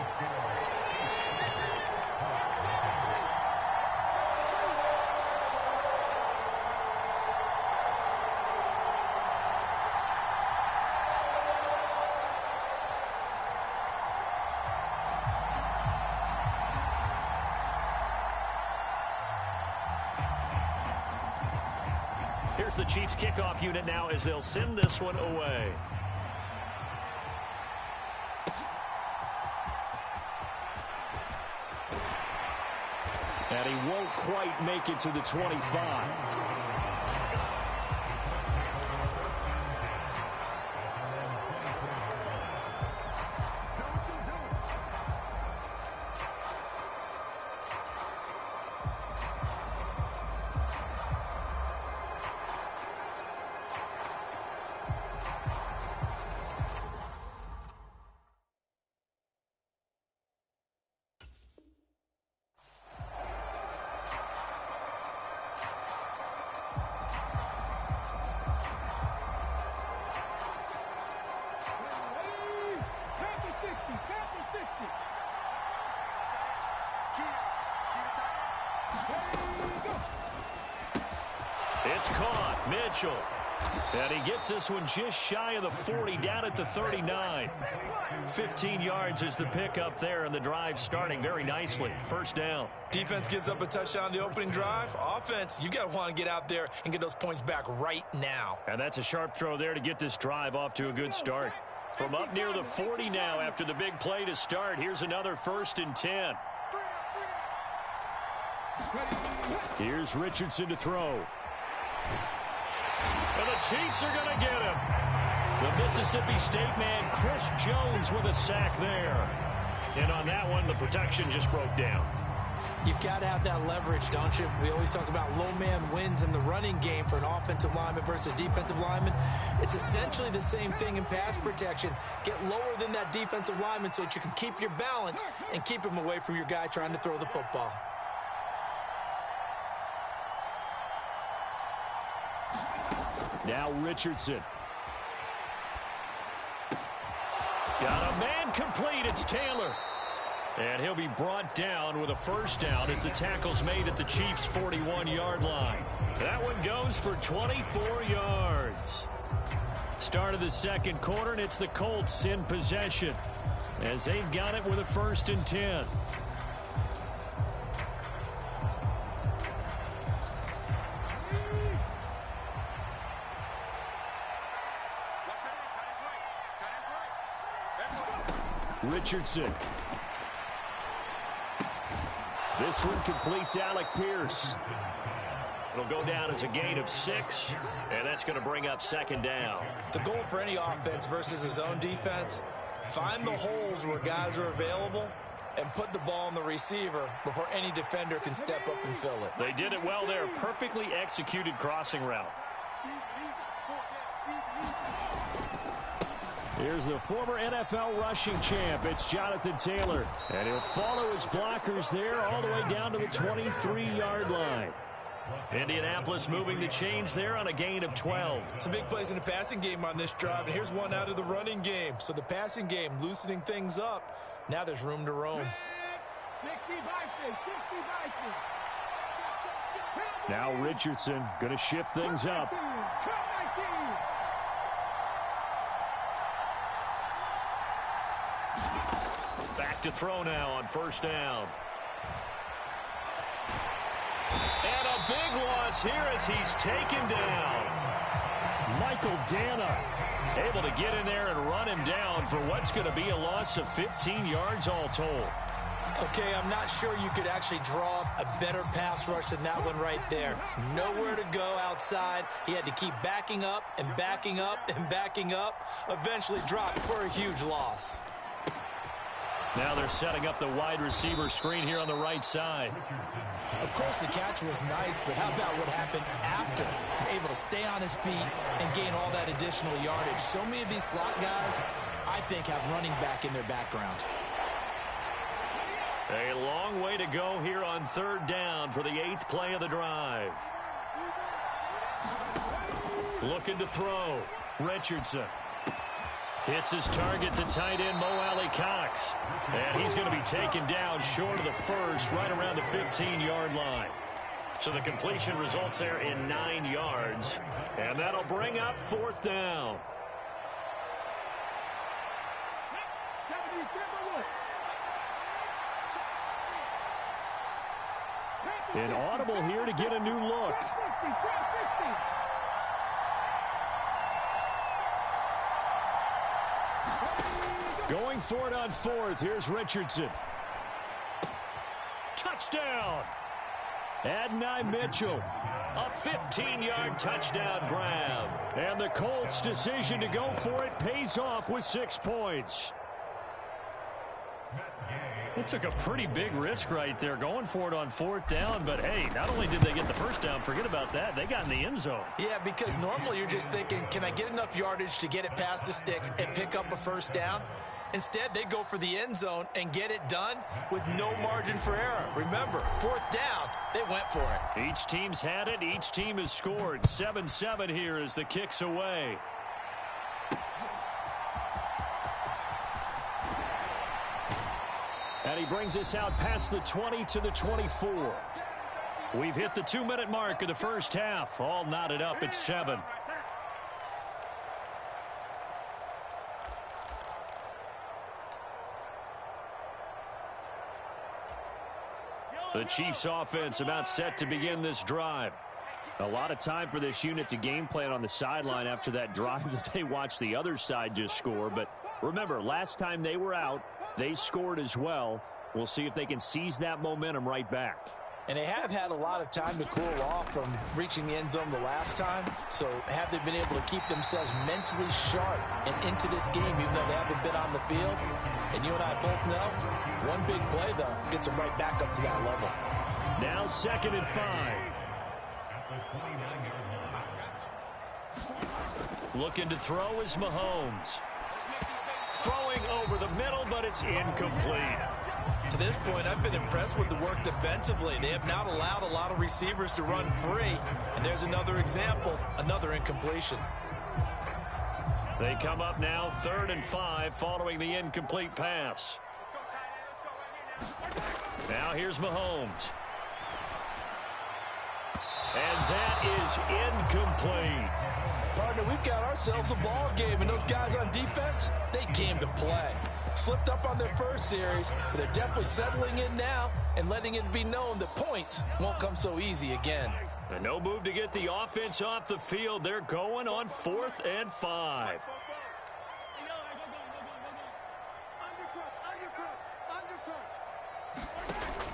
Here's the Chiefs kickoff unit now as they'll send this one away. And he won't quite make it to the 25. It's caught. Mitchell And he gets this one just shy of the 40, down at the 39. 15 yards is the pickup there, and the drive starting very nicely. First down. Defense gives up a touchdown the opening drive. Offense, you got to want to get out there and get those points back right now. And that's a sharp throw there to get this drive off to a good start. From up near the 40 now after the big play to start. Here's another 1st and 10. Here's Richardson to throw. And the Chiefs are going to get him. The Mississippi State man, Chris Jones, with a sack there. And on that one, the protection just broke down. You've got to have that leverage, don't you? We always talk about low man wins in the running game for an offensive lineman versus a defensive lineman. It's essentially the same thing in pass protection. Get lower than that defensive lineman so that you can keep your balance and keep him away from your guy trying to throw the football. Now Richardson. Got a man complete. It's Taylor. And he'll be brought down with a first down as the tackle's made at the Chiefs' 41-yard line. That one goes for 24 yards. Start of the second quarter, and it's the Colts in possession as they've got it with a 1st and 10. Richardson. This one completes Alec Pierce. It'll go down as a gain of 6, and that's going to bring up 2nd down. The goal for any offense versus his own defense, find the holes where guys are available and put the ball on the receiver before any defender can step up and fill it. They did it well there. Perfectly executed crossing route. Here's the former NFL rushing champ. It's Jonathan Taylor. And he'll follow his blockers there all the way down to the 23-yard line. Indianapolis moving the chains there on a gain of 12. Some big plays in the passing game on this drive, and here's one out of the running game. So the passing game loosening things up. Now there's room to roam. Now Richardson going to shift things up. Back to throw now on 1st down. And a big loss here as he's taken down. Michael Dana able to get in there and run him down for what's going to be a loss of 15 yards all told. Okay, I'm not sure you could actually draw up a better pass rush than that one right there. Nowhere to go outside. He had to keep backing up and backing up and backing up. Eventually dropped for a huge loss. Now they're setting up the wide receiver screen here on the right side. Of course, the catch was nice, but how about what happened after? Able to stay on his feet and gain all that additional yardage. So many of these slot guys, I think, have running back in their background. A long way to go here on 3rd down for the 8th play of the drive. Looking to throw. Richardson. Hits his target, the tight end, Mo Alley-Cox. And he's going to be taken down short of the 1st, right around the 15-yard line. So the completion results there in 9 yards. And that'll bring up 4th down. Inaudible here to get a new look. Going for it on 4th. Here's Richardson. Touchdown. Adonai Mitchell. A 15-yard touchdown grab. And the Colts' decision to go for it pays off with 6 points. It took a pretty big risk right there going for it on 4th down. But, hey, not only did they get the first down, forget about that, they got in the end zone. Yeah, because normally you're just thinking, can I get enough yardage to get it past the sticks and pick up a first down? Instead, they go for the end zone and get it done with no margin for error. Remember, 4th down, they went for it. Each team's had it. Each team has scored. 7-7 here as the kick's away. And he brings us out past the 20 to the 24. We've hit the 2-minute mark of the first half. All knotted up at 7. The Chiefs offense about set to begin this drive. A lot of time for this unit to game plan on the sideline after that drive that they watched the other side just score. But remember, last time they were out, they scored as well. We'll see if they can seize that momentum right back. And they have had a lot of time to cool off from reaching the end zone the last time. So have they been able to keep themselves mentally sharp and into this game even though they haven't been on the field? And you and I both know, one big play, though, gets them right back up to that level. Now 2nd and 5. Looking to throw is Mahomes. Throwing over the middle, but it's incomplete. To this point, I've been impressed with the work defensively. They have not allowed a lot of receivers to run free. And there's another example, another incompletion. They come up now 3rd and 5 following the incomplete pass. Now here's Mahomes. And that is incomplete. Partner, we've got ourselves a ball game, and those guys on defense, they came to play. Slipped up on their first series, but they're definitely settling in now and letting it be known that points won't come so easy again. And no move to get the offense off the field. They're going on 4th and 5.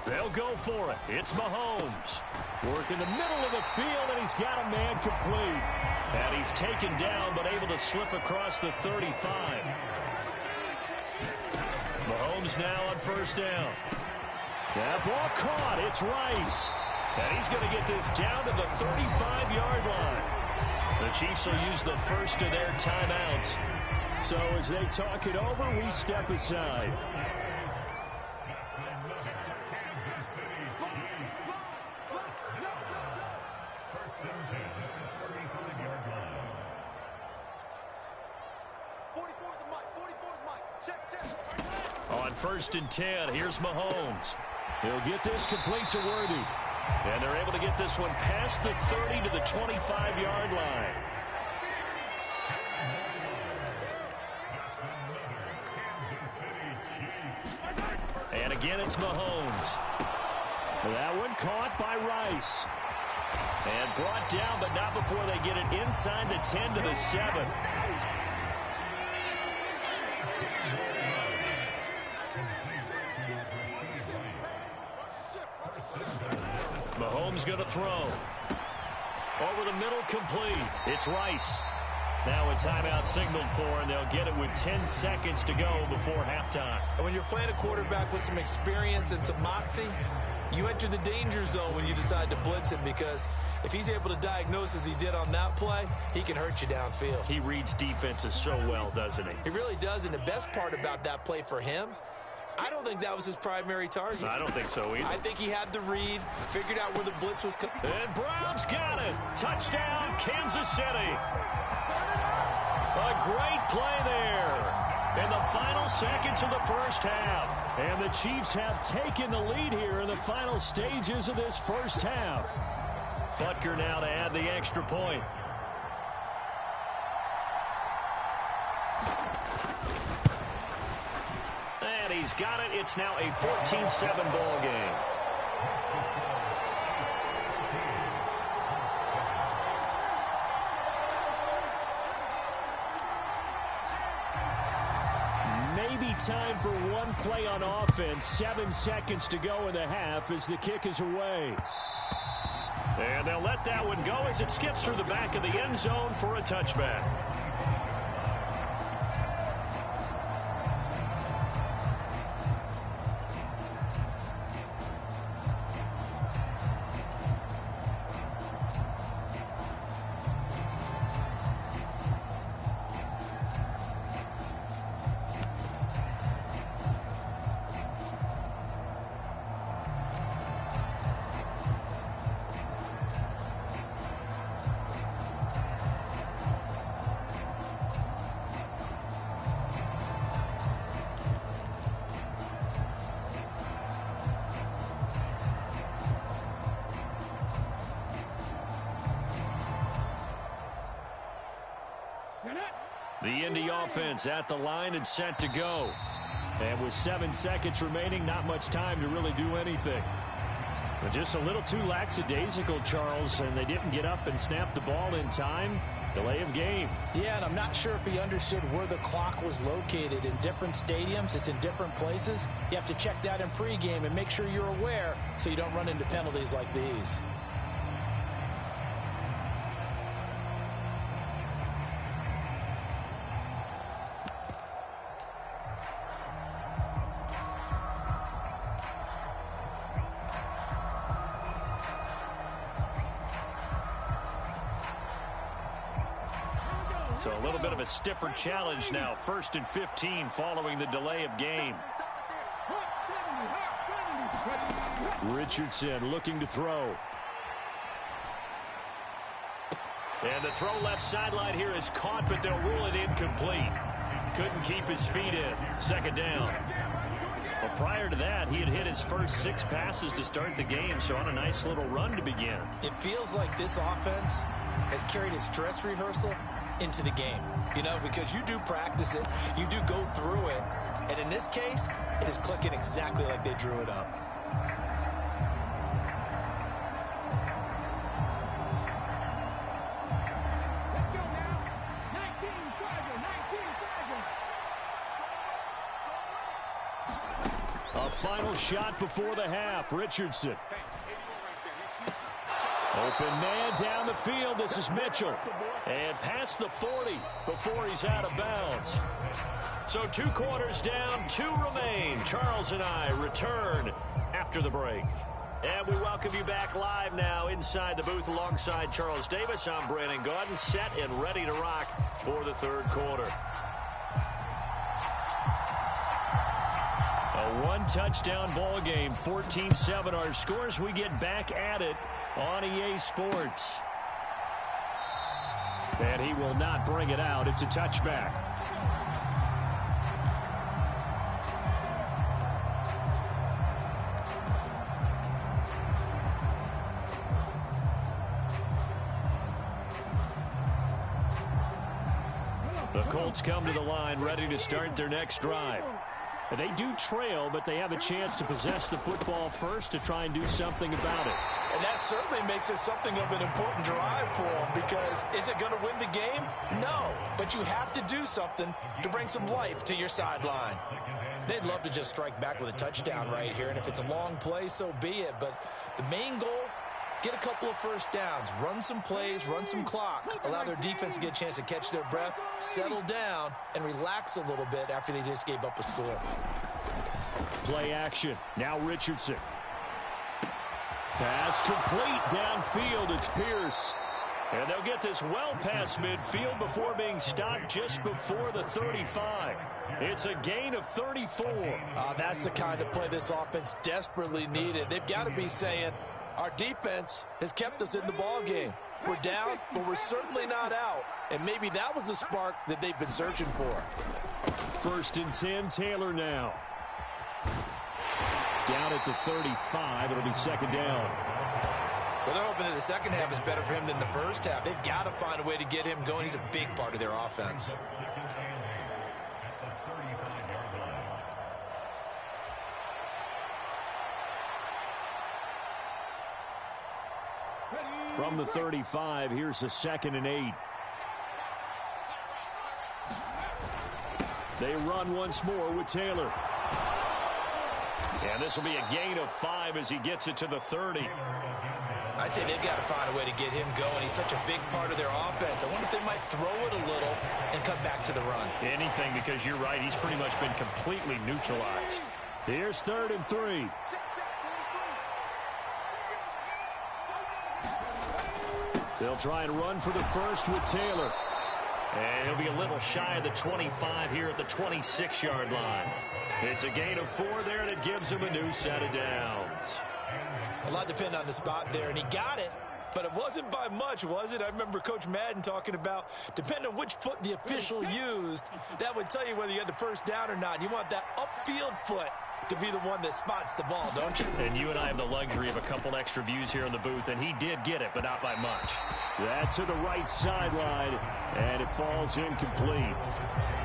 They'll go for it. It's Mahomes. Working the middle of the field, and he's got a man complete. And he's taken down, but able to slip across the 35. Mahomes now on 1st down. That ball caught. It's Rice. And he's going to get this down to the 35-yard line. The Chiefs will use the first of their timeouts. So as they talk it over, we step aside. On 1st and 10, here's Mahomes. He'll get this complete to Worthy. And they're able to get this one past the 30 to the 25-yard line. And again, it's Mahomes. That one caught by Rice. And brought down, but not before they get it inside the 10 to the 7. Mahomes going to throw. Over the middle, complete. It's Rice. Now a timeout signaled for, and they'll get it with 10 seconds to go before halftime. And when you're playing a quarterback with some experience and some moxie, you enter the danger zone when you decide to blitz him, because if he's able to diagnose as he did on that play, he can hurt you downfield. He reads defenses so well, doesn't he? He really does, and the best part about that play for him, I don't think that was his primary target. I don't think so either. I think he had the read, figured out where the blitz was coming. And Brown's got it. Touchdown, Kansas City. A great play there in the final seconds of the first half. And the Chiefs have taken the lead here in the final stages of this first half. Butker now to add the extra point. And he's got it. It's now a 14-7 ball game. Maybe time for one play on offense. 7 seconds to go in the half as the kick is away. And they'll let that one go as it skips through the back of the end zone for a touchback. The Indy offense at the line and set to go. And with 7 seconds remaining, not much time to really do anything. Just a little too lackadaisical, Charles, and they didn't get up and snap the ball in time. Delay of game. Yeah, and I'm not sure if he understood where the clock was located. In different stadiums, it's in different places. You have to check that in pregame and make sure you're aware so you don't run into penalties like these. So a little bit of a stiffer challenge now. 1st and 15 following the delay of game. Richardson looking to throw. And the throw left sideline here is caught, but they'll rule it incomplete. Couldn't keep his feet in. 2nd down. Well, prior to that, he had hit his first 6 passes to start the game, so on a nice little run to begin. It feels like this offense has carried its dress rehearsal into the game, you know, because you do practice it, you do go through it, and in this case, it is clicking exactly like they drew it up. A final shot before the half. Richardson. Open man down the field. This is Mitchell. And past the 40 before he's out of bounds. So 2 quarters down, 2 remain. Charles and I return after the break. And we welcome you back live now inside the booth alongside Charles Davis. I'm Brandon Gaudin, set and ready to rock for the 3rd quarter. A 1-touchdown ball game, 14-7 our scores. We get back at it on EA Sports. And he will not bring it out. It's a touchback. The Colts come to the line, ready to start their next drive. They do trail, but they have a chance to possess the football first to try and do something about it. And that certainly makes it something of an important drive for them, because is it going to win the game? No, but you have to do something to bring some life to your sideline. They'd love to just strike back with a touchdown right here, and if it's a long play, so be it. But the main goal, get a couple of first downs, run some plays, run some clock, allow their defense to get a chance to catch their breath, settle down, and relax a little bit after they just gave up a score. Play action. Now Richardson. Pass complete downfield. It's Pierce. And they'll get this well past midfield before being stopped just before the 35. It's a gain of 34. That's the kind of play this offense desperately needed. They've got to be saying, our defense has kept us in the ball game. We're down, but we're certainly not out. And maybe that was the spark that they've been searching for. 1st and 10, Taylor now. Down at the 35, it'll be 2nd down. Well, they're hoping that the second half is better for him than the first half. They've got to find a way to get him going. He's a big part of their offense. From the 35, here's a 2nd and 8. They run once more with Taylor. And this will be a gain of 5 as he gets it to the 30. I'd say they've got to find a way to get him going. He's such a big part of their offense. I wonder if they might throw it a little and come back to the run. Anything, because you're right. He's pretty much been completely neutralized. Here's 3rd and 3. They'll try and run for the first with Taylor. And he'll be a little shy of the 25 here at the 26-yard line. It's a gain of 4 there, and it gives him a new set of downs. A lot depend on the spot there, and he got it, but it wasn't by much, was it? I remember Coach Madden talking about, depending on which foot the official used, that would tell you whether you had the first down or not. You want that upfield foot to be the one that spots the ball, don't you? And you and I have the luxury of a couple extra views here in the booth, and he did get it, but not by much. That's to the right sideline, and it falls incomplete.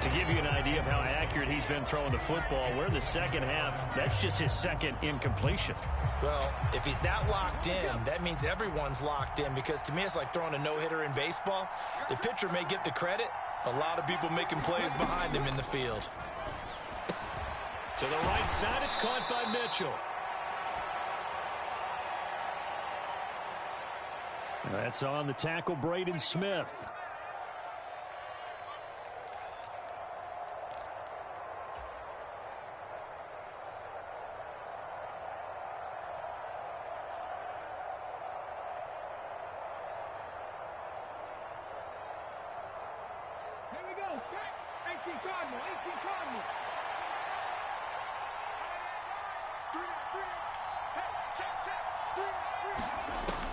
To give you an idea of how accurate he's been throwing the football, we're in the second half. That's just his second incompletion. Well, if he's that locked in, that means everyone's locked in, because to me it's like throwing a no-hitter in baseball. The pitcher may get the credit, a lot of people making plays behind him in the field. To the right side, it's caught by Mitchell. That's on the tackle, Braden Smith.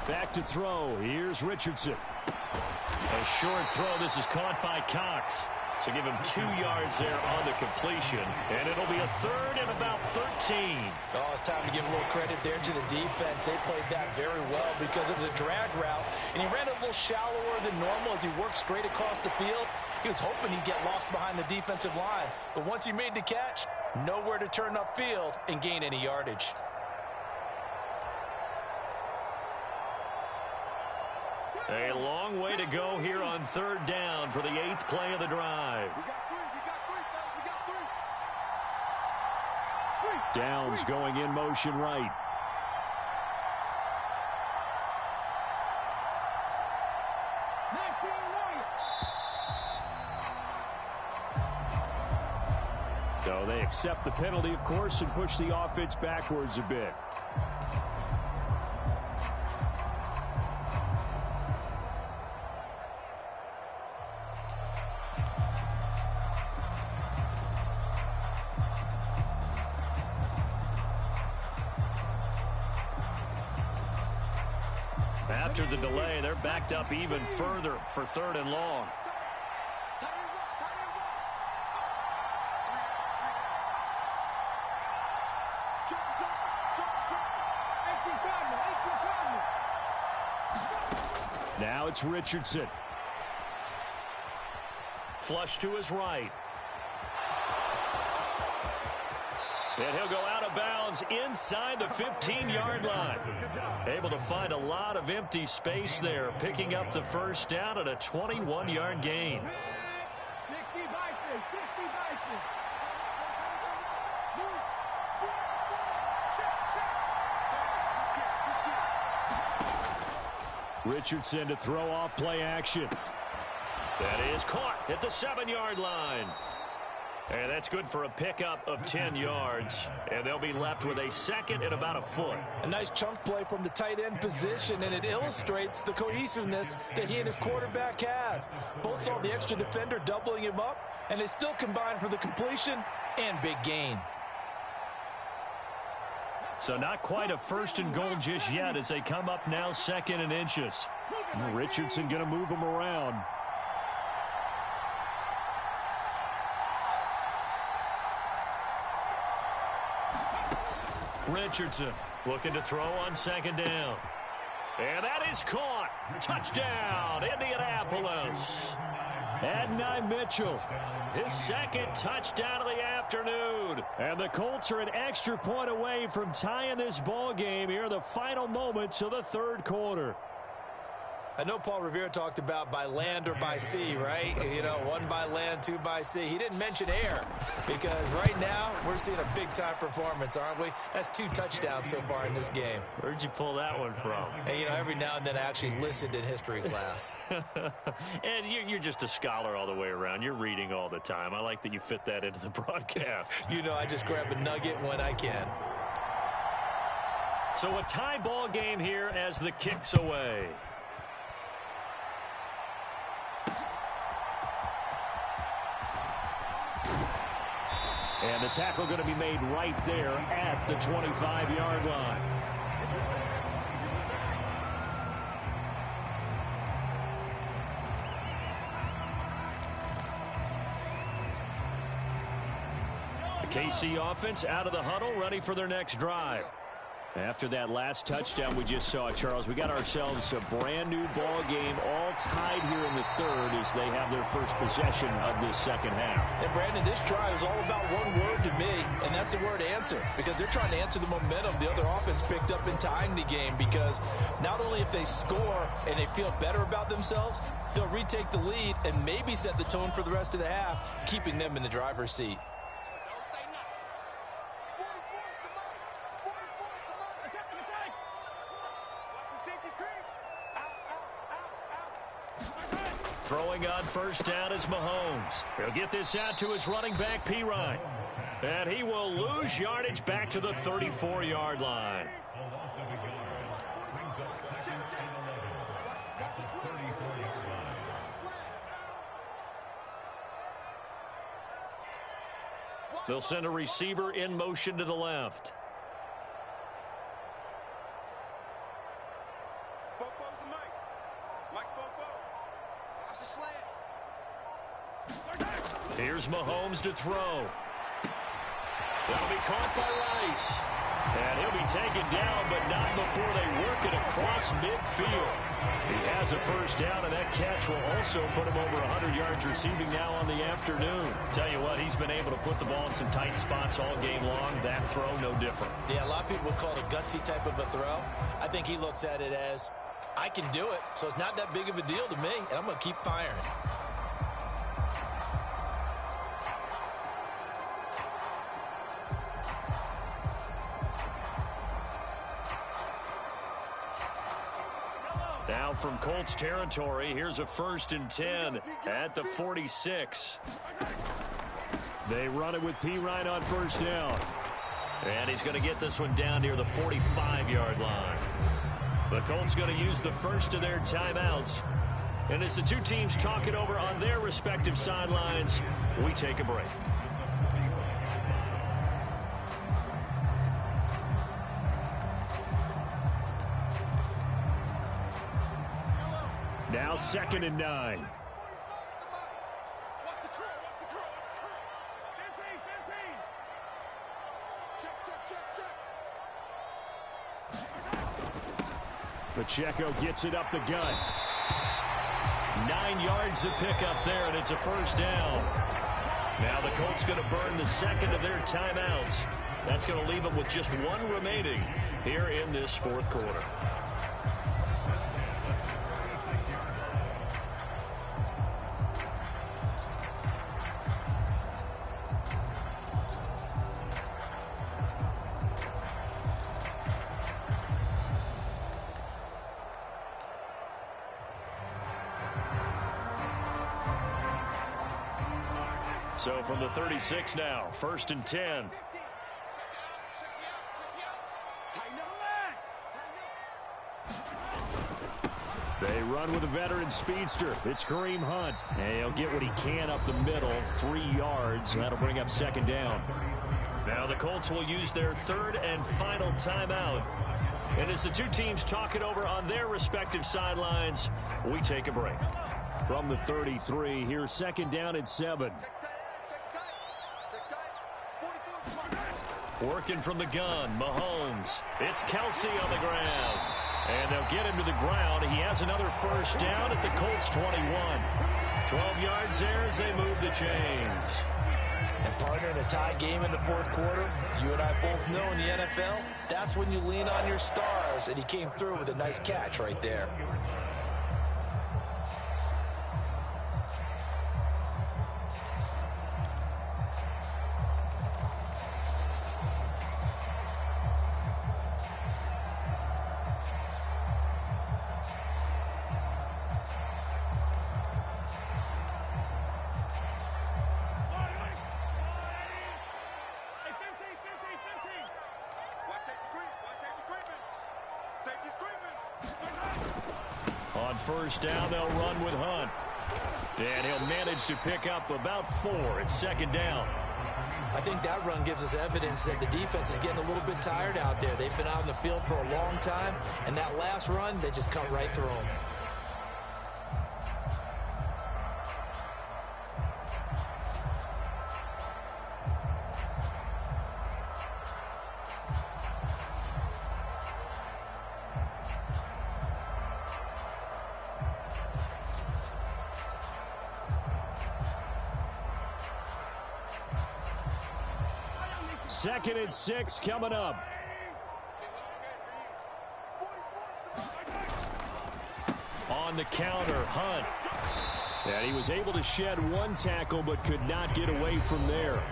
Back to throw. Here's Richardson. A short throw. This is caught by Cox. So give him 2 yards there on the completion. And it'll be a third and about 13. Oh, it's time to give a little credit there to the defense. They played that very well because it was a drag route. And he ran a little shallower than normal as he worked straight across the field. He was hoping he'd get lost behind the defensive line. But once he made the catch, nowhere to turn upfield and gain any yardage. A long way to go here on third down for the 8th play of the drive. Downs going in motion right. So they accept the penalty, of course, and push the offense backwards a bit. After the delay, they're backed up even further for third and long. Now it's Richardson. Flush to his right. And he'll go out of bounds inside the 15-yard line. Able to find a lot of empty space there, picking up the first down at a 21-yard gain. Richardson to throw off play action. That is caught at the 7-yard line. And that's good for a pickup of 10 yards. And they'll be left with a second and about a foot. A nice chunk play from the tight end position, and it illustrates the cohesiveness that he and his quarterback have. Both saw the extra defender doubling him up, and they still combined for the completion and big gain. So not quite a first and goal just yet as they come up now second and inches. Richardson going to move him around. Richardson looking to throw on second down. And that is caught. Touchdown, Indianapolis. Adonai Mitchell. His second touchdown of the afternoon. And the Colts are an extra point away from tying this ball game here in the final moments of the third quarter. I know Paul Revere talked about by land or by sea, right? You know, 1 by land, 2 by sea. He didn't mention air because right now we're seeing a big-time performance, aren't we? That's 2 touchdowns so far in this game. Where'd you pull that one from? And, you know, every now and then I actually listened in history class. And you're just a scholar all the way around. You're reading all the time. I like that you fit that into the broadcast. You know, I just grab a nugget when I can. So a tie ball game here as the kick's away. And the tackle going to be made right there at the 25-yard line. KC offense out of the huddle, ready for their next drive. After that last touchdown we just saw, Charles, we got ourselves a brand new ball game, all tied here in the third as they have their first possession of this second half. And Brandon, this drive is all about one word to me, and that's the word answer, because they're trying to answer the momentum the other offense picked up in tying the game, because not only if they score and they feel better about themselves, they'll retake the lead and maybe set the tone for the rest of the half, keeping them in the driver's seat. Throwing on first down is Mahomes. He'll get this out to his running back, Pirine. And he will lose yardage back to the 34-yard line. They'll send a receiver in motion to the left. Here's Mahomes to throw. That'll be caught by Rice. And he'll be taken down, but not before they work it across midfield. He has a first down, and that catch will also put him over 100 yards receiving now on the afternoon. Tell you what, he's been able to put the ball in some tight spots all game long. That throw, no different. Yeah, a lot of people would call it a gutsy type of a throw. I think he looks at it as, I can do it, so it's not that big of a deal to me, and I'm going to keep firing. Now from Colts territory, here's a 1st and 10 at the 46. They run it with Pirine on first down. And he's going to get this one down near the 45-yard line. The Colts going to use the first of their timeouts. And as the two teams talk it over on their respective sidelines, we take a break. Now 2nd and 9. Pacheco gets it up the gut. 9 yards to pick up there, and it's a first down. Now the Colts going to burn the second of their timeouts. That's going to leave them with just one remaining here in this fourth quarter. So from the 36 now, 1st and 10. They run with a veteran speedster. It's Kareem Hunt. And he'll get what he can up the middle, 3 yards. That'll bring up 2nd down. Now the Colts will use their 3rd and final timeout. And as the two teams talk it over on their respective sidelines, we take a break. From the 33, here's 2nd down at 7. Working from the gun, Mahomes. It's Kelsey on the ground. And they'll get him to the ground. He has another first down at the Colts 21. 12 yards there as they move the chains. And partner, in a tie game in the fourth quarter, you and I both know in the NFL, that's when you lean on your stars. And he came through with a nice catch right there. On first down, they'll run with Hunt. And he'll manage to pick up about 4 at 2nd down. I think that run gives us evidence that the defense is getting a little bit tired out there. They've been out in the field for a long time, and that last run, they just cut right through them. 2nd and 6 coming up. On the counter, Hunt. And he was able to shed one tackle but could not get away from there.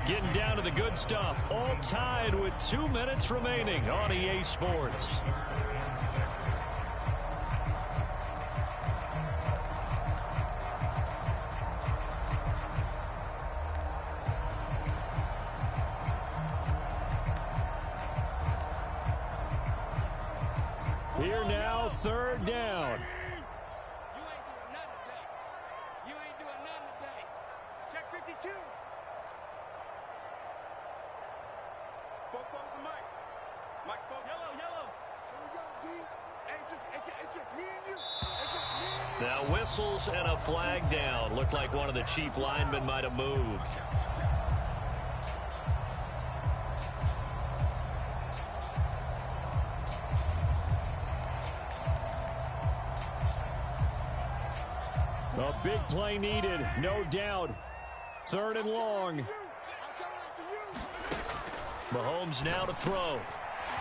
Getting down to the good stuff. All tied with 2 minutes remaining on EA Sports. Here now, 3rd down. You ain't doing nothing today. Check 52. Four the mic. Mike's spoke. Yellow. Here we go, D. It's just me and you. It's just me and you. Now whistles and a flag down. Looked like one of the chief linemen might have moved. A big play needed, no doubt. 3rd and long. Mahomes now to throw.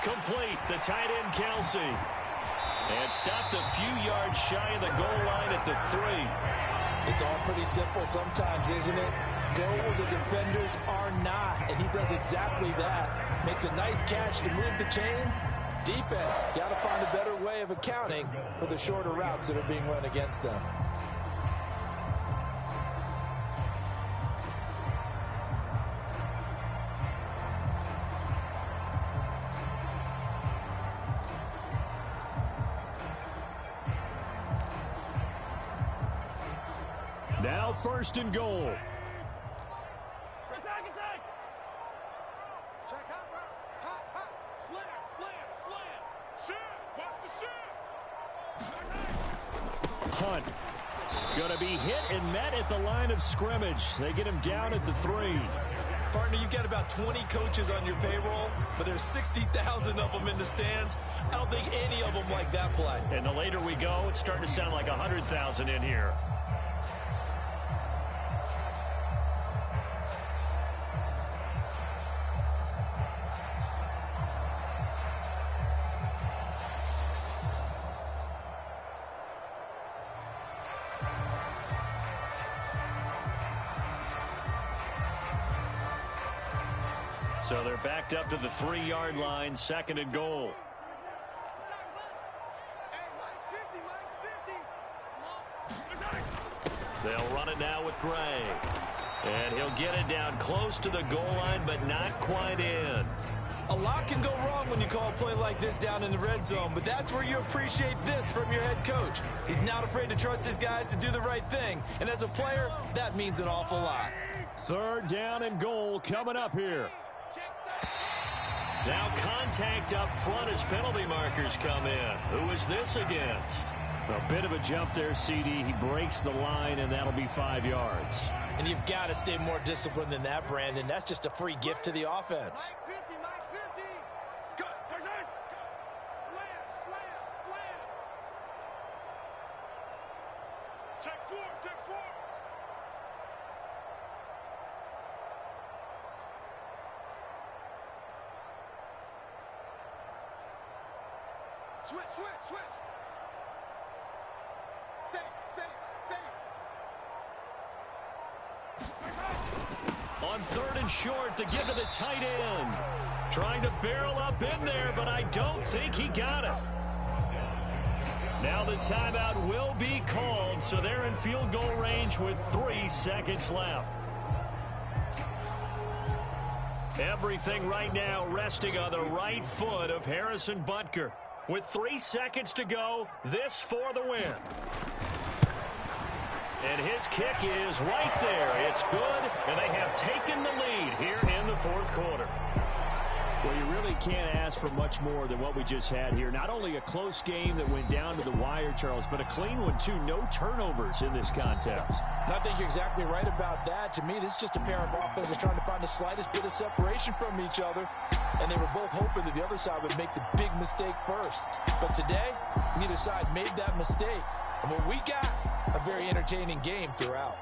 Complete, the tight end Kelsey. And stopped a few yards shy of the goal line at the 3. It's all pretty simple sometimes, isn't it? Go where the defenders are not, and he does exactly that. Makes a nice catch to move the chains. Defense, got to find a better way of accounting for the shorter routes that are being run against them. Now 1st and goal. Attack. Check hot. Slam. Shift. Watch the shift. Hunt. Going to be hit and met at the line of scrimmage. They get him down at the 3. Partner, you've got about 20 coaches on your payroll, but there's 60,000 of them in the stands. I don't think any of them like that play. And the later we go, it's starting to sound like 100,000 in here. So they're backed up to the 3-yard line, 2nd and goal. They'll run it now with Gray. And he'll get it down close to the goal line, but not quite in. A lot can go wrong when you call a play like this down in the red zone, but that's where you appreciate this from your head coach. He's not afraid to trust his guys to do the right thing, and as a player, that means an awful lot. 3rd down and goal coming up here. Now contact up front as penalty markers come in. Who is this against? A bit of a jump there, CD. He breaks the line, and that'll be 5 yards. And you've got to stay more disciplined than that, Brandon. That's just a free gift to the offense. Mike 50. Go. Slam. Check 4. Switch. Set it. On 3rd and short to give to the tight end. Trying to barrel up in there, but I don't think he got it. Now the timeout will be called, so they're in field goal range with 3 seconds left. Everything right now resting on the right foot of Harrison Butker. With 3 seconds to go, this for the win. And his kick is right there. It's good, and they have taken the lead here in the 4th quarter. Well, you really can't ask for much more than what we just had here. Not only a close game that went down to the wire, Charles, but a clean one, too. No turnovers in this contest. And I think you're exactly right about that. To me, this is just a pair of offenses trying to find the slightest bit of separation from each other. And they were both hoping that the other side would make the big mistake first. But today, neither side made that mistake. And what we got, a very entertaining game throughout.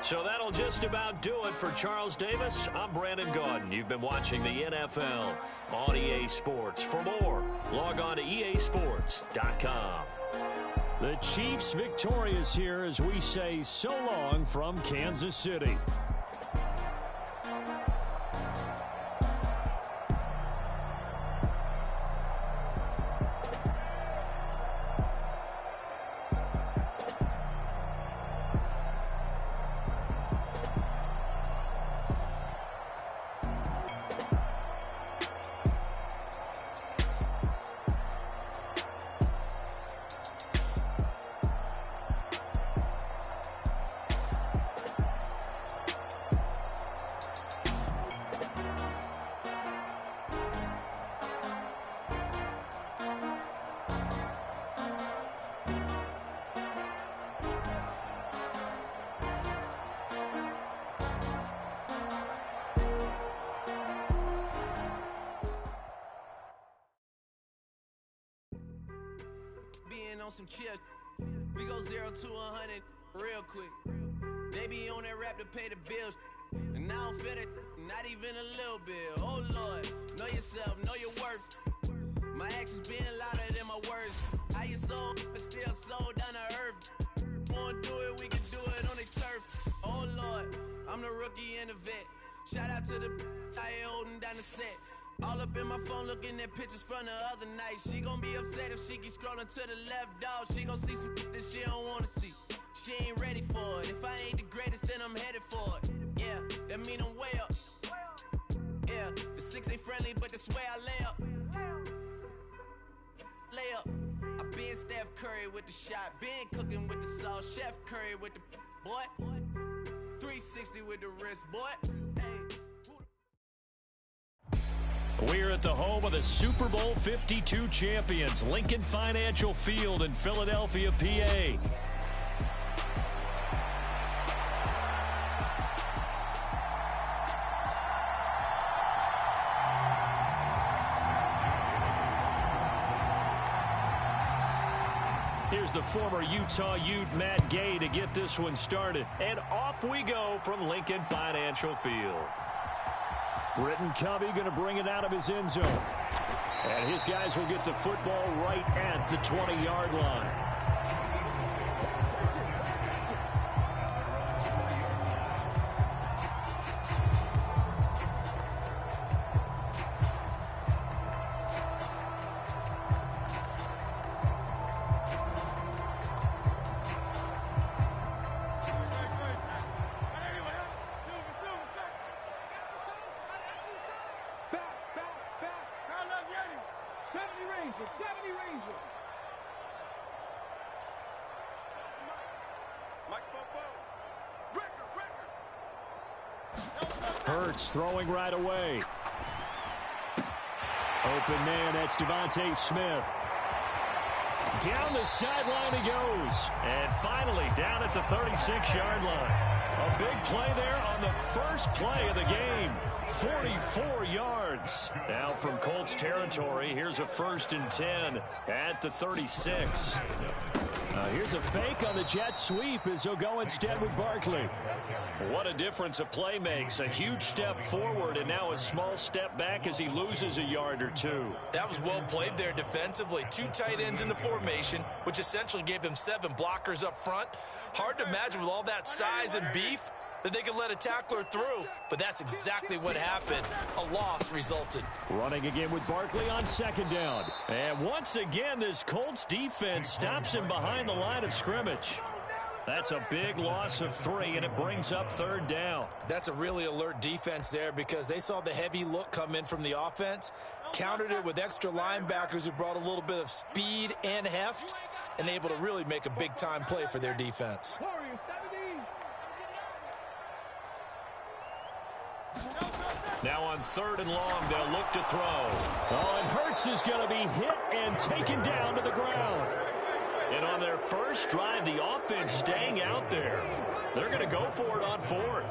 So that'll just about do it for Charles Davis. I'm Brandon Gaudin. You've been watching the NFL on EA Sports. For more, log on to easports.com. The Chiefs victorious here as we say so long from Kansas City. Being on some chill, we go 0 to 100 real quick. They be on that rap to pay the bills, and I don't feel it, not even a little bit. Oh Lord, know yourself, know your worth. My actions being louder than my words. How you soul, but still sold down to earth. Wanna do it, we can do it on the turf. Oh Lord, I'm the rookie and the vet. Shout out to the tire holding down the set. All up in my phone looking at pictures from the other night. She gon' be upset if she keeps scrolling to the left, dog. She gon' see some that she don't wanna see. She ain't ready for it. If I ain't the greatest, then I'm headed for it. Yeah, that mean I'm way up. Yeah, the 6 ain't friendly, but that's where I lay up. Lay up. I been Steph Curry with the shot. Been cooking with the sauce. Chef Curry with the boy. 360 with the wrist, boy. Hey. We're at the home of the Super Bowl 52 champions, Lincoln Financial Field in Philadelphia, PA. Here's the former Utah Ute Matt Gay to get this one started. And off we go from Lincoln Financial Field. Britton Covey going to bring it out of his end zone. And his guys will get the football right at the 20-yard line. Hurts throwing right away. Open man, that's Devontae Smith. Down the sideline he goes. And finally down at the 36-yard line. A big play there on the first play of the game. 44 yards. Now from Colts territory, here's a 1st and 10 at the 36. Here's a fake on the jet sweep as he'll go instead with Barkley. What a difference a play makes. A huge step forward and now a small step back as he loses a yard or two. That was well played there defensively. 2 tight ends in the formation, which essentially gave them 7 blockers up front. Hard to imagine with all that size and beef that they could let a tackler through, but that's exactly what happened. A loss resulted. Running again with Barkley on 2nd down. And once again, this Colts defense stops him behind the line of scrimmage. That's a big loss of 3, and it brings up 3rd down. That's a really alert defense there because they saw the heavy look come in from the offense, countered it with extra linebackers who brought a little bit of speed and heft, and able to really make a big-time play for their defense. Now on 3rd and long, they'll look to throw. Oh, and Hurts is going to be hit and taken down to the ground. And on their first drive, the offense staying out there. They're going to go for it on 4th.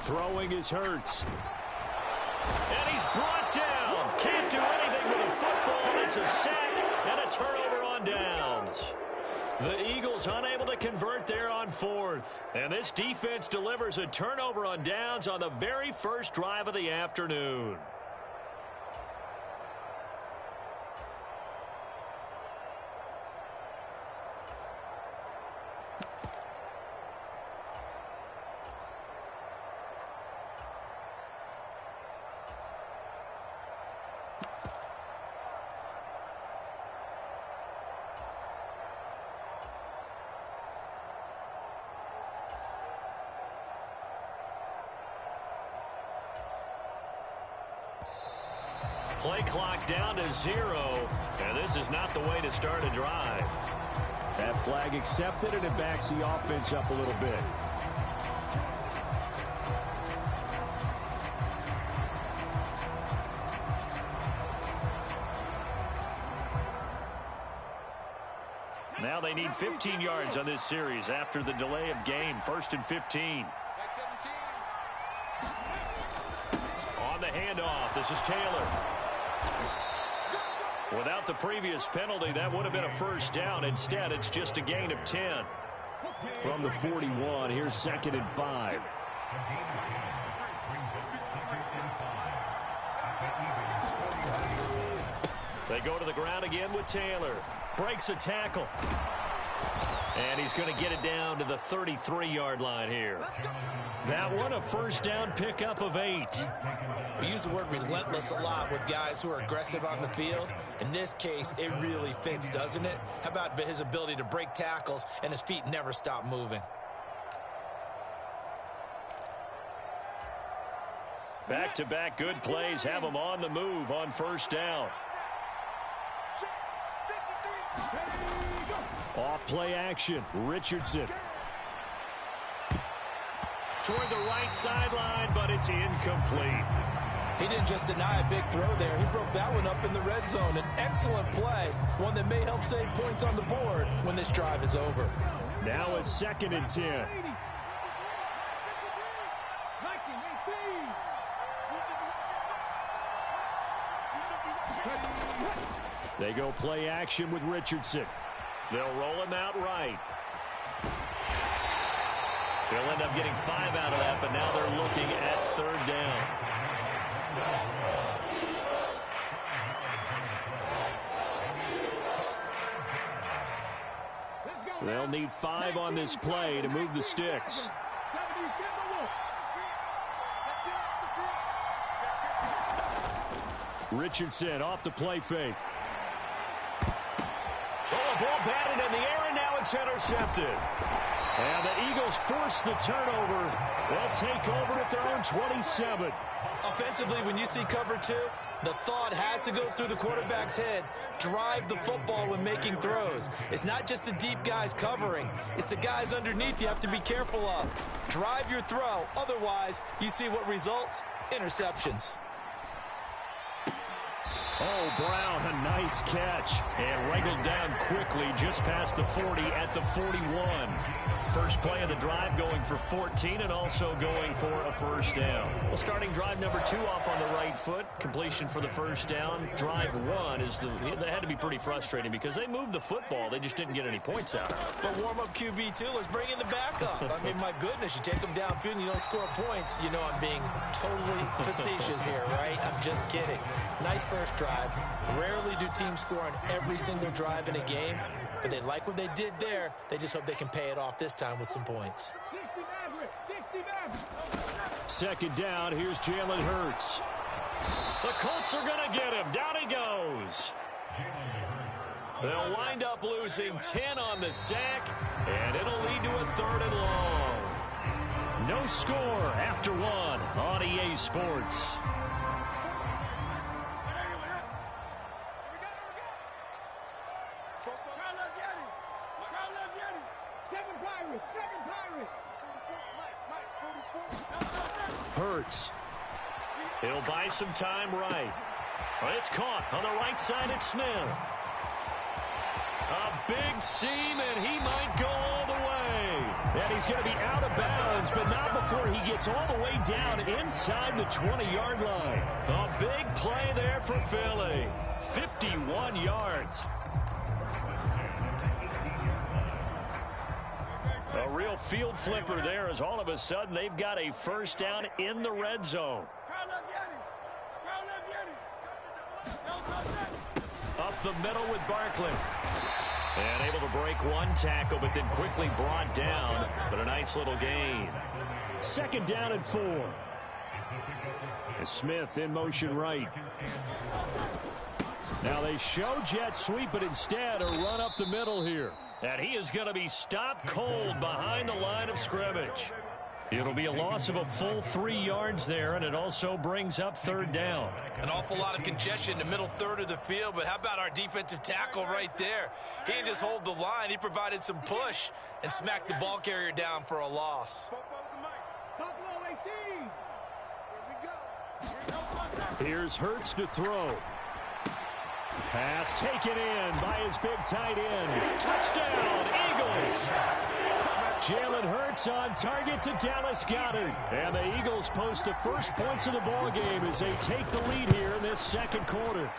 Throwing is Hurts. And he's brought down. Can't do anything with a football. It's a sack and a turnover. And this defense delivers a turnover on downs on the very first drive of the afternoon. Play clock down to 0, and this is not the way to start a drive. That flag accepted, and it backs the offense up a little bit. Now they need 15 yards on this series after the delay of game. 1st and 15. On the handoff, this is Taylor. Without the previous penalty, that would have been a first down. Instead, it's just a gain of 10. From the 41, here's 2nd and 5. They go to the ground again with Taylor. Breaks a tackle. And he's going to get it down to the 33-yard line here. That one a first down pickup of 8. We use the word relentless a lot with guys who are aggressive on the field. In this case, it really fits, doesn't it? How about his ability to break tackles and his feet never stop moving? Back-to-back good plays have him on the move on first down. Off play action, Richardson. Toward the right sideline, but it's incomplete. He didn't just deny a big throw there. He broke that one up in the red zone. An excellent play, one that may help save points on the board when this drive is over. Now a 2nd and 10. They go play action with Richardson. They'll roll him out right. They'll end up getting 5 out of that, but now they're looking at 3rd down. They'll need 5 on this play to move the sticks. Richardson off the play fake. Oh, a ball batted in the air, and now it's intercepted. And the Eagles force the turnover. They'll take over at their own 27. Offensively, when you see cover 2, the thought has to go through the quarterback's head. Drive the football when making throws. It's not just the deep guys covering. It's the guys underneath you have to be careful of. Drive your throw. Otherwise, you see what results? Interceptions. Oh, Brown, a nice catch. And wrangled down quickly just past the 40 at the 41. First play of the drive going for 14 and also going for a first down. Well, starting drive number 2 off on the right foot. Completion for the first down. Drive 1 is that had to be pretty frustrating because they moved the football. They just didn't get any points out of it. But warm-up QB2, let's bring in the backup. I mean, my goodness, you take them downfield and you don't score points. You know I'm being totally facetious here, right? I'm just kidding. Nice first drive. Rarely do teams score on every single drive in a game. But they like what they did there. They just hope they can pay it off this time with some points. 2nd down. Here's Jalen Hurts. The Colts are going to get him. Down he goes. They'll wind up losing 10 on the sack, and it'll lead to a 3rd and long. No score after 1 on EA Sports. Hurts. He'll buy some time right. It's caught on the right side at Smith. A big seam, and he might go all the way. And he's going to be out of bounds, but not before he gets all the way down inside the 20-yard line. A big play there for Philly. 51 yards. A real field flipper there as all of a sudden they've got a first down in the red zone. Up the middle with Barkley. And able to break one tackle, but then quickly brought down. But a nice little gain. Second down and 4. Smith in motion right. Now they show jet sweep, but instead a run up the middle here. And he is going to be stopped cold behind the line of scrimmage. It'll be a loss of a full 3 yards there, and it also brings up third down. An awful lot of congestion in the middle third of the field, but how about our defensive tackle right there? He didn't just hold the line. He provided some push and smacked the ball carrier down for a loss. Here's Hurts to throw. Pass taken in by his big tight end. Touchdown, Eagles! Jalen Hurts on target to Dallas Goedert. And the Eagles post the first points of the ball game as they take the lead here in this second quarter.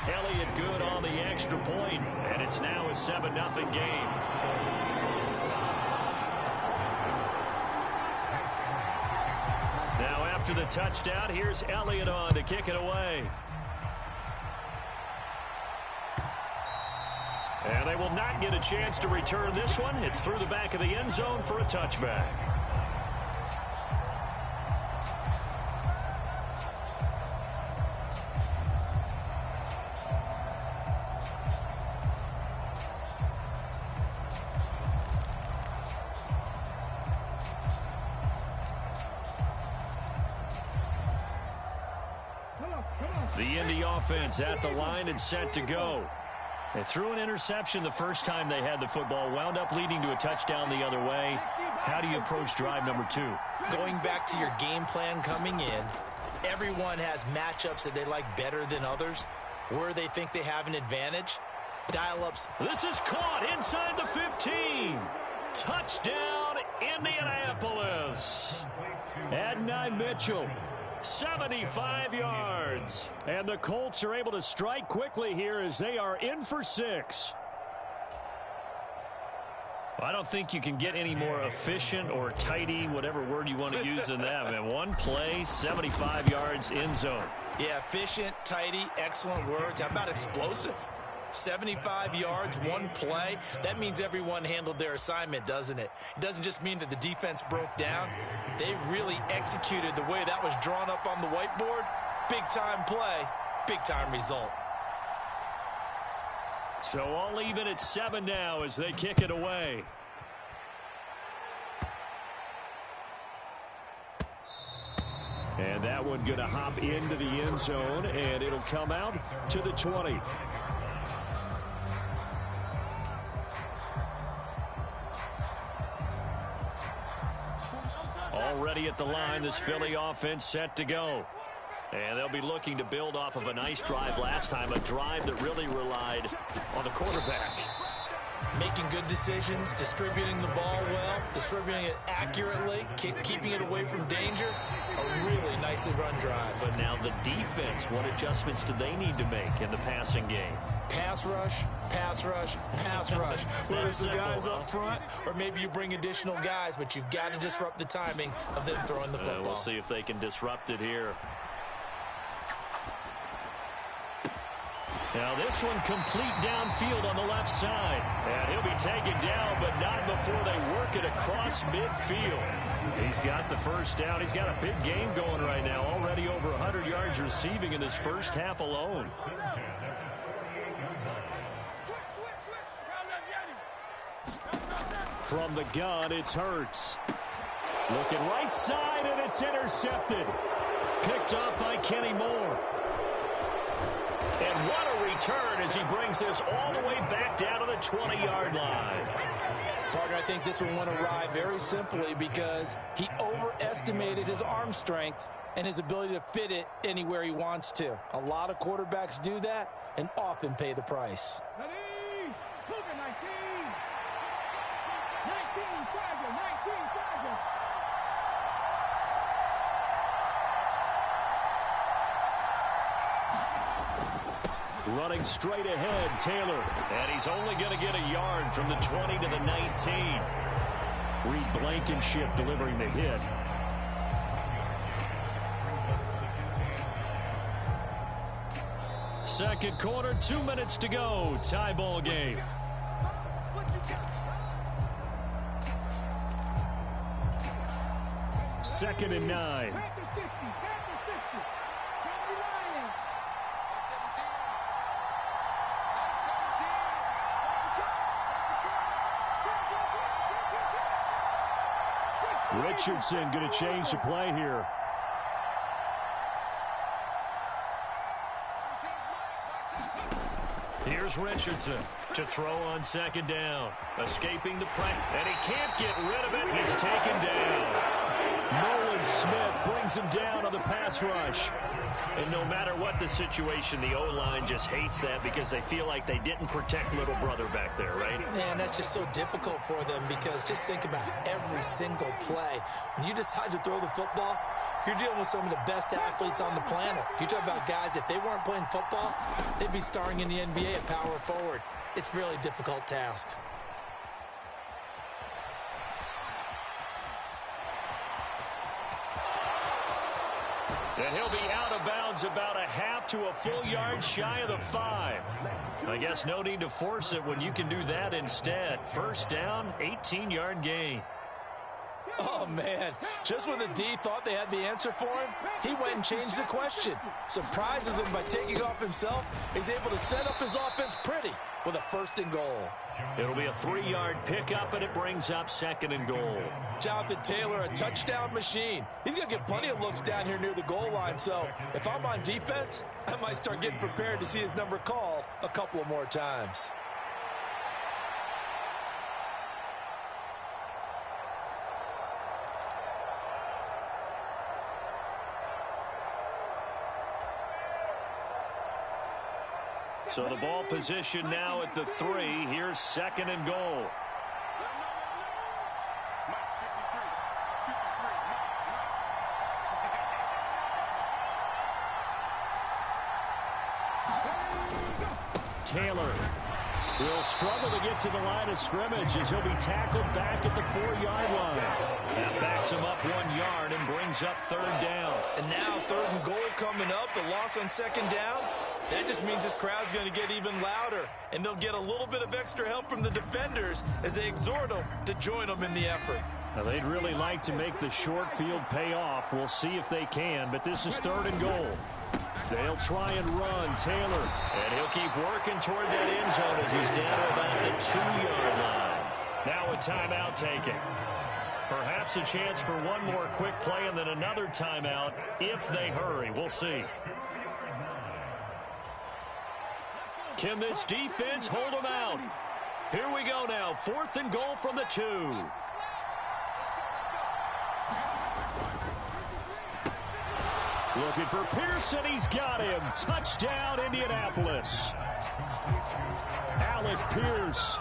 Elliott good on the extra point, and it's now a 7-0 game. Now after the touchdown, here's Elliott on to kick it away. And they will not get a chance to return this one. It's through the back of the end zone for a touchback. The Indy offense at the line and set to go. They threw an interception the first time they had the football, wound up leading to a touchdown the other way. How do you approach drive number 2? Going back to your game plan coming in, everyone has matchups that they like better than others, where they think they have an advantage. Dial-ups. This is caught inside the 15. Touchdown, Indianapolis. Adonai Mitchell. 75 yards. And the Colts are able to strike quickly here as they are in for 6. I don't think you can get any more efficient or tidy, whatever word you want to use in that. And one play, 75 yards in zone. Yeah, efficient, tidy, excellent words. How about explosive? 75 yards, one play. That means everyone handled their assignment, doesn't it? It doesn't just mean that the defense broke down. They really executed the way that was drawn up on the whiteboard. Big-time play, big-time result. So all even at 7 now as they kick it away. And that one going to hop into the end zone, and it'll come out to the 20. Already at the line, this Philly offense set to go. And they'll be looking to build off of a nice drive last time, a drive that really relied on the quarterback. Making good decisions, distributing the ball well, distributing it accurately, keeping it away from danger. A really nicely run drive. But now the defense, what adjustments do they need to make in the passing game? Pass rush, pass rush, pass rush. Whether it's the guys up front or maybe you bring additional guys, but you've got to disrupt the timing of them throwing the football. We'll see if they can disrupt it here. Now this one complete downfield on the left side. And he'll be taken down, but not before they work it across midfield. He's got the first down. He's got a big game going right now. Already over 100 yards receiving in this first half alone. From the gun, it's Hurts. Looking right side, and it's intercepted. Picked up by Kenny Moore. And what a return as he brings this all the way back down to the 20-yard line. Partner, I think this one went awry very simply because he overestimated his arm strength and his ability to fit it anywhere he wants to. A lot of quarterbacks do that and often pay the price. Running straight ahead, Taylor. And he's only going to get a yard from the 20 to the 19. Reed Blankenship delivering the hit. Second quarter, 2 minutes to go. Tie ball game. Second and 9. Richardson going to change the play here. Here's Richardson to throw on second down. Escaping the pressure, and he can't get rid of it. He's taken down. Nolan Smith brings him down on the pass rush. And no matter what the situation, the O-line just hates that because they feel like they didn't protect little brother back there, right? Man, that's just so difficult for them because just think about every single play. When you decide to throw the football, you're dealing with some of the best athletes on the planet. You talk about guys, if they weren't playing football, they'd be starring in the NBA at power forward. It's a really difficult task. And he'll be out of bounds about a half to a full yard shy of the 5. I guess no need to force it when you can do that instead. First down, 18-yard gain. Oh, man. Just when the D thought they had the answer for him, he went and changed the question. Surprises him by taking off himself. He's able to set up his offense pretty with a 1st and goal. It'll be a 3-yard pickup, and it brings up 2nd and goal. Jonathan Taylor, a touchdown machine. He's going to get plenty of looks down here near the goal line. So if I'm on defense, I might start getting prepared to see his number called a couple of more times. So the ball position now at the 3. Here's 2nd and goal. Taylor will struggle to get to the line of scrimmage as he'll be tackled back at the 4-yard line. That backs him up 1 yard and brings up 3rd down. And now 3rd and goal coming up. The loss on 2nd down. That just means this crowd's going to get even louder, and they'll get a little bit of extra help from the defenders as they exhort them to join them in the effort. Now, they'd really like to make the short field pay off. We'll see if they can, but this is 3rd and goal. They'll try and run. Taylor, and he'll keep working toward that end zone as he's down to about the 2-yard line. Now a timeout taken. Perhaps a chance for one more quick play and then another timeout if they hurry. We'll see. Can this defense hold them out? Here we go now. 4th and goal from the 2. Looking for Pearson. He's got him. Touchdown, Indianapolis. Alec Pierce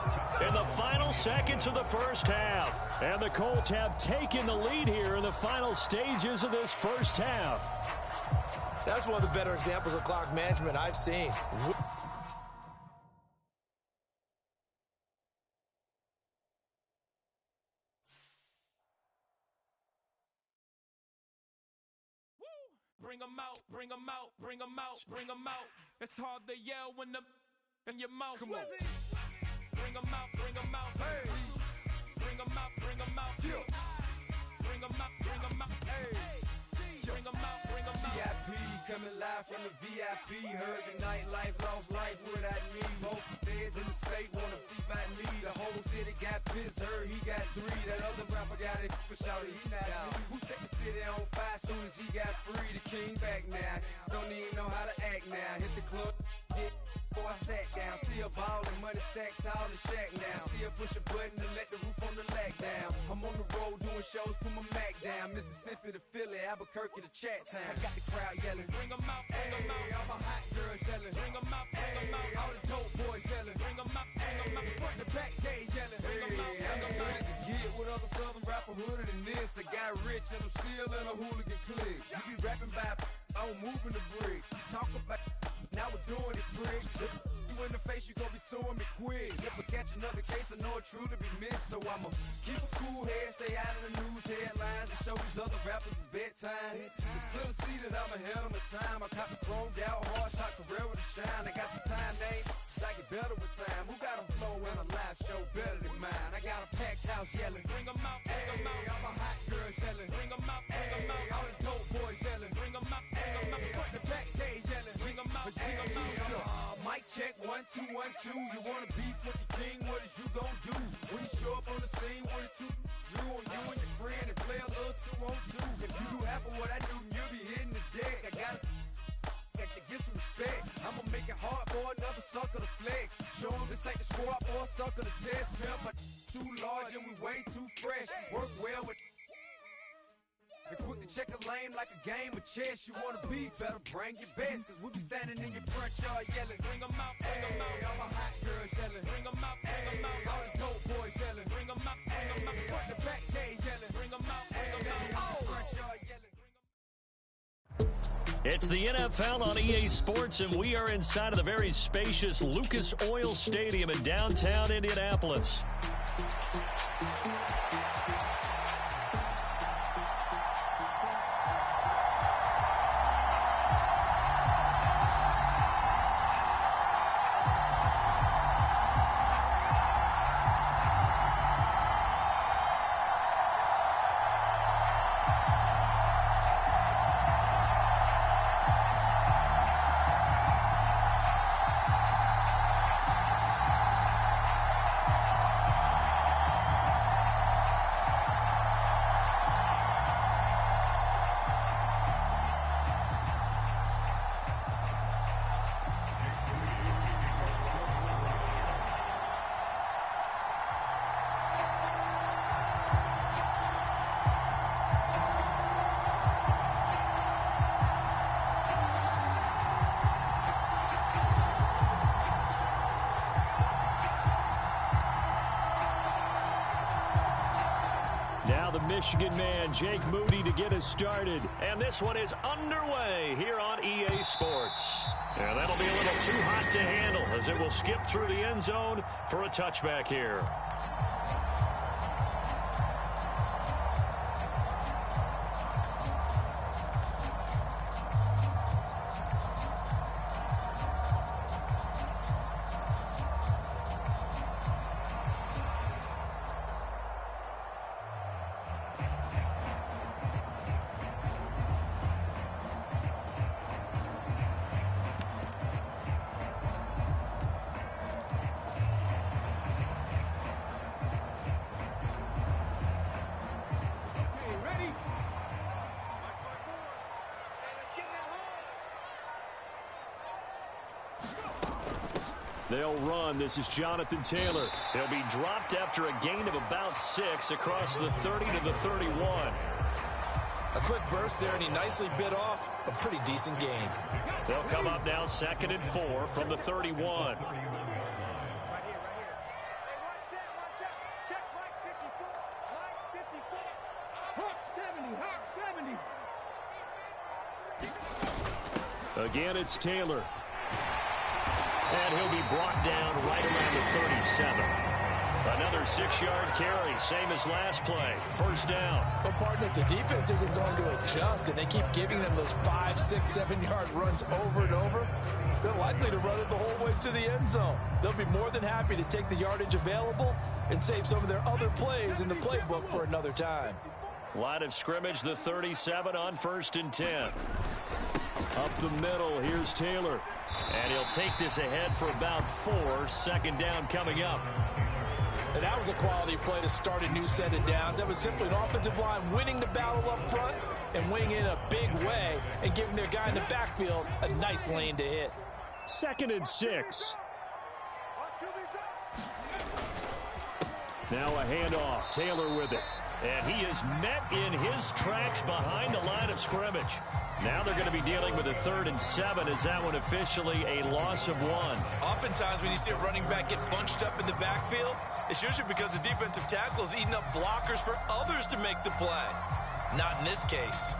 in the final seconds of the first half. And the Colts have taken the lead here in the final stages of this first half. That's one of the better examples of clock management I've seen. Bring them out, bring them out, bring them out, bring them out. It's hard to yell when the in your mouth. Come on. Bring them out, bring them out. Hey. Bring them out, bring them out. Yeah. Bring them out, bring them out. Hey. Bring them out, bring them out. VIP coming live from the VIP. Heard the nightlife, lost life without me. Both feds in the state wanna see by me. The whole city got pissed, heard he got 3. That other rapper got it, but shouted he not me. Who set the city on fire soon as he got free? The king back now, don't even know how to act now. Hit the club, get before I sat down. Still ballin', money stacked tall and shack now. Still push a button to let the roof on the lag down. I'm on the road doing shows, put my Mac down. Mississippi to Philly, Albuquerque to Chat Town. I got the crowd yelling, bring them out, bring them out. All my hot girls yelling, bring them out, bring them out. All the dope boys yelling, bring them out, bring them out. Front to back, they yelling, bring them out, bring them out. Get with other southern rapper hooded than this. I got rich and I'm still in a hooligan clique. You be rapping by, I'm moving the bricks. You talk about, now we're doing it, prick. You in the face, you you gon' be suing me quick. If I catch another case, I know it truly be missed. So I'ma keep a cool head, stay out of the news headlines, and show these other rappers it's bedtime. It's clear to see that I'm ahead of my time. I cop the chromed out, hard top career with a shine. I got some time, name, I get better with time. Who got a flow and a live show better than mine? I got a packed house yelling, Bring 'em out, hey, bring 'em out. I'm a hot girl yelling, Bring 'em out, bring 'em hey, out. all the dope boys yelling, Bring 'em out, bring 'em out. hey, put the back cage yelling, Bring 'em out, bring 'em out. mic check, 1, 2, 1, 2. You wanna beef with the king, what is you gon' do? When you show up on the scene with a two drew on you and your friend and play a little 2-on-2. If you do half of what I do, you'll be hitting the deck. I gotta get some respect. I'ma make it hard for another sucker to flex. Show 'em this ain't the squad for a sucker to test. Pimp, but too large and we way too fresh. Work well with and quick to check a lane like a game of chess. You wanna be better, bring your best. Cause we be standing in your front yard yelling. Bring 'em out, bring 'em out. Hey, all my hot girls yelling. Bring 'em out, bring 'em out. All the dope boys yelling. Bring 'em out, bring 'em out. Put the back cage yelling. Bring 'em out, bring 'em out. All the front yard yelling. It's the NFL on EA Sports, and we are inside of the very spacious Lucas Oil Stadium in downtown Indianapolis. Now the Michigan man, Jake Moody, to get us started. And this one is underway here on EA Sports. And that'll be a little too hot to handle as it will skip through the end zone for a touchback here. They'll run. This is Jonathan Taylor. They'll be dropped after a gain of about 6 across the 30 to the 31. A quick burst there, and he nicely bit off a pretty decent gain. They'll come up now 2nd and 4 from the 31. Again, it's Taylor. And he'll be brought down right around the 37. Another 6-yard carry, same as last play. First down. Well, partner, the defense isn't going to adjust, and they keep giving them those 5, 6, 7-yard runs over and over. They're likely to run it the whole way to the end zone. They'll be more than happy to take the yardage available and save some of their other plays in the playbook for another time. Line of scrimmage, the 37 on 1st and 10. Up the middle, here's Taylor. And he'll take this ahead for about 4. 2nd down coming up. And that was a quality play to start a new set of downs. That was simply an offensive line winning the battle up front and winning in a big way and giving their guy in the backfield a nice lane to hit. 2nd and 6. Now a handoff. Taylor with it. And he is met in his tracks behind the line of scrimmage. Now they're going to be dealing with a 3rd and 7. Is that one officially a loss of 1? Oftentimes when you see a running back get bunched up in the backfield, it's usually because the defensive tackle is eating up blockers for others to make the play. Not in this case.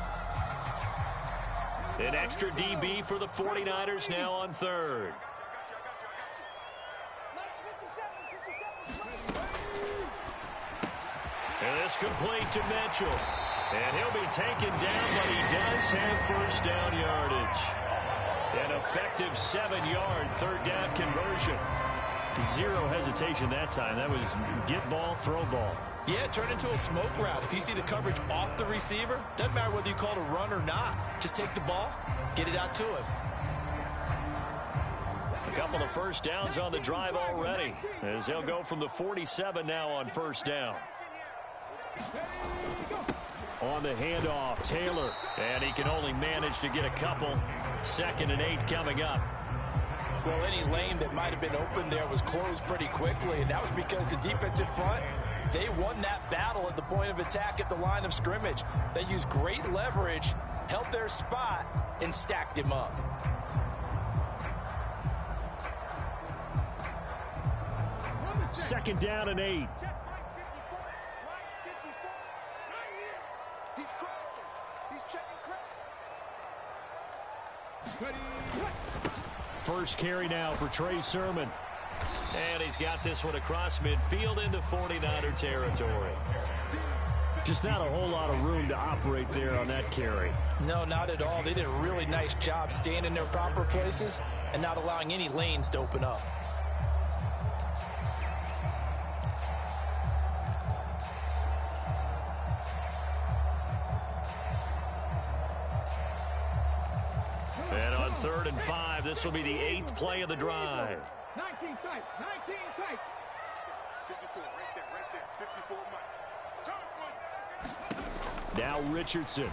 An extra DB for the 49ers now on 3rd. This complete to Mitchell. And he'll be taken down, but he does have first down yardage. An effective 7-yard third down conversion. Zero hesitation that time. That was get ball, throw ball. Yeah, it turned into a smoke route. If you see the coverage off the receiver, doesn't matter whether you call it a run or not. Just take the ball, get it out to him. A couple of first downs on the drive already, as they'll go from the 47 now on first down. On the handoff, Taylor, and he can only manage to get a couple. 2nd and 8 coming up. Well, any lane that might have been open there was closed pretty quickly, and that was because the defensive front, they won that battle at the point of attack at the line of scrimmage. They used great leverage, held their spot, and stacked him up. Second down and 8. He's crashing. He's checking crash. First carry now for Trey Sermon. And he's got this one across midfield into 49er territory. Just not a whole lot of room to operate there on that carry. No, not at all. They did a really nice job staying in their proper places and not allowing any lanes to open up. And on 3rd and 5, this will be the 8th play of the drive. 19 tight, 19 tight. 54, right there, 54 Mike. Now Richardson.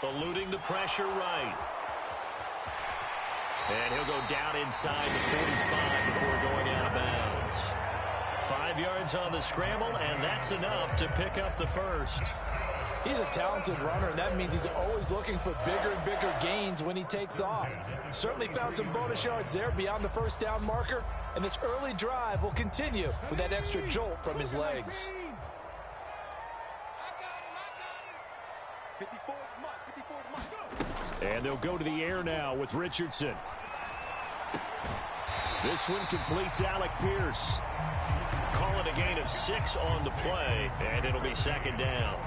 Eluding the pressure right. And he'll go down inside the 45 before going out of bounds. 5 yards on the scramble, and that's enough to pick up the first. He's a talented runner, and that means he's always looking for bigger and bigger gains when he takes off. Certainly found some bonus yards there beyond the first down marker, and this early drive will continue with that extra jolt from his legs. 54 Mike, 54 Mike. And they'll go to the air now with Richardson. This one completes Alec Pierce. Call it a gain of 6 on the play, and it'll be 2nd down.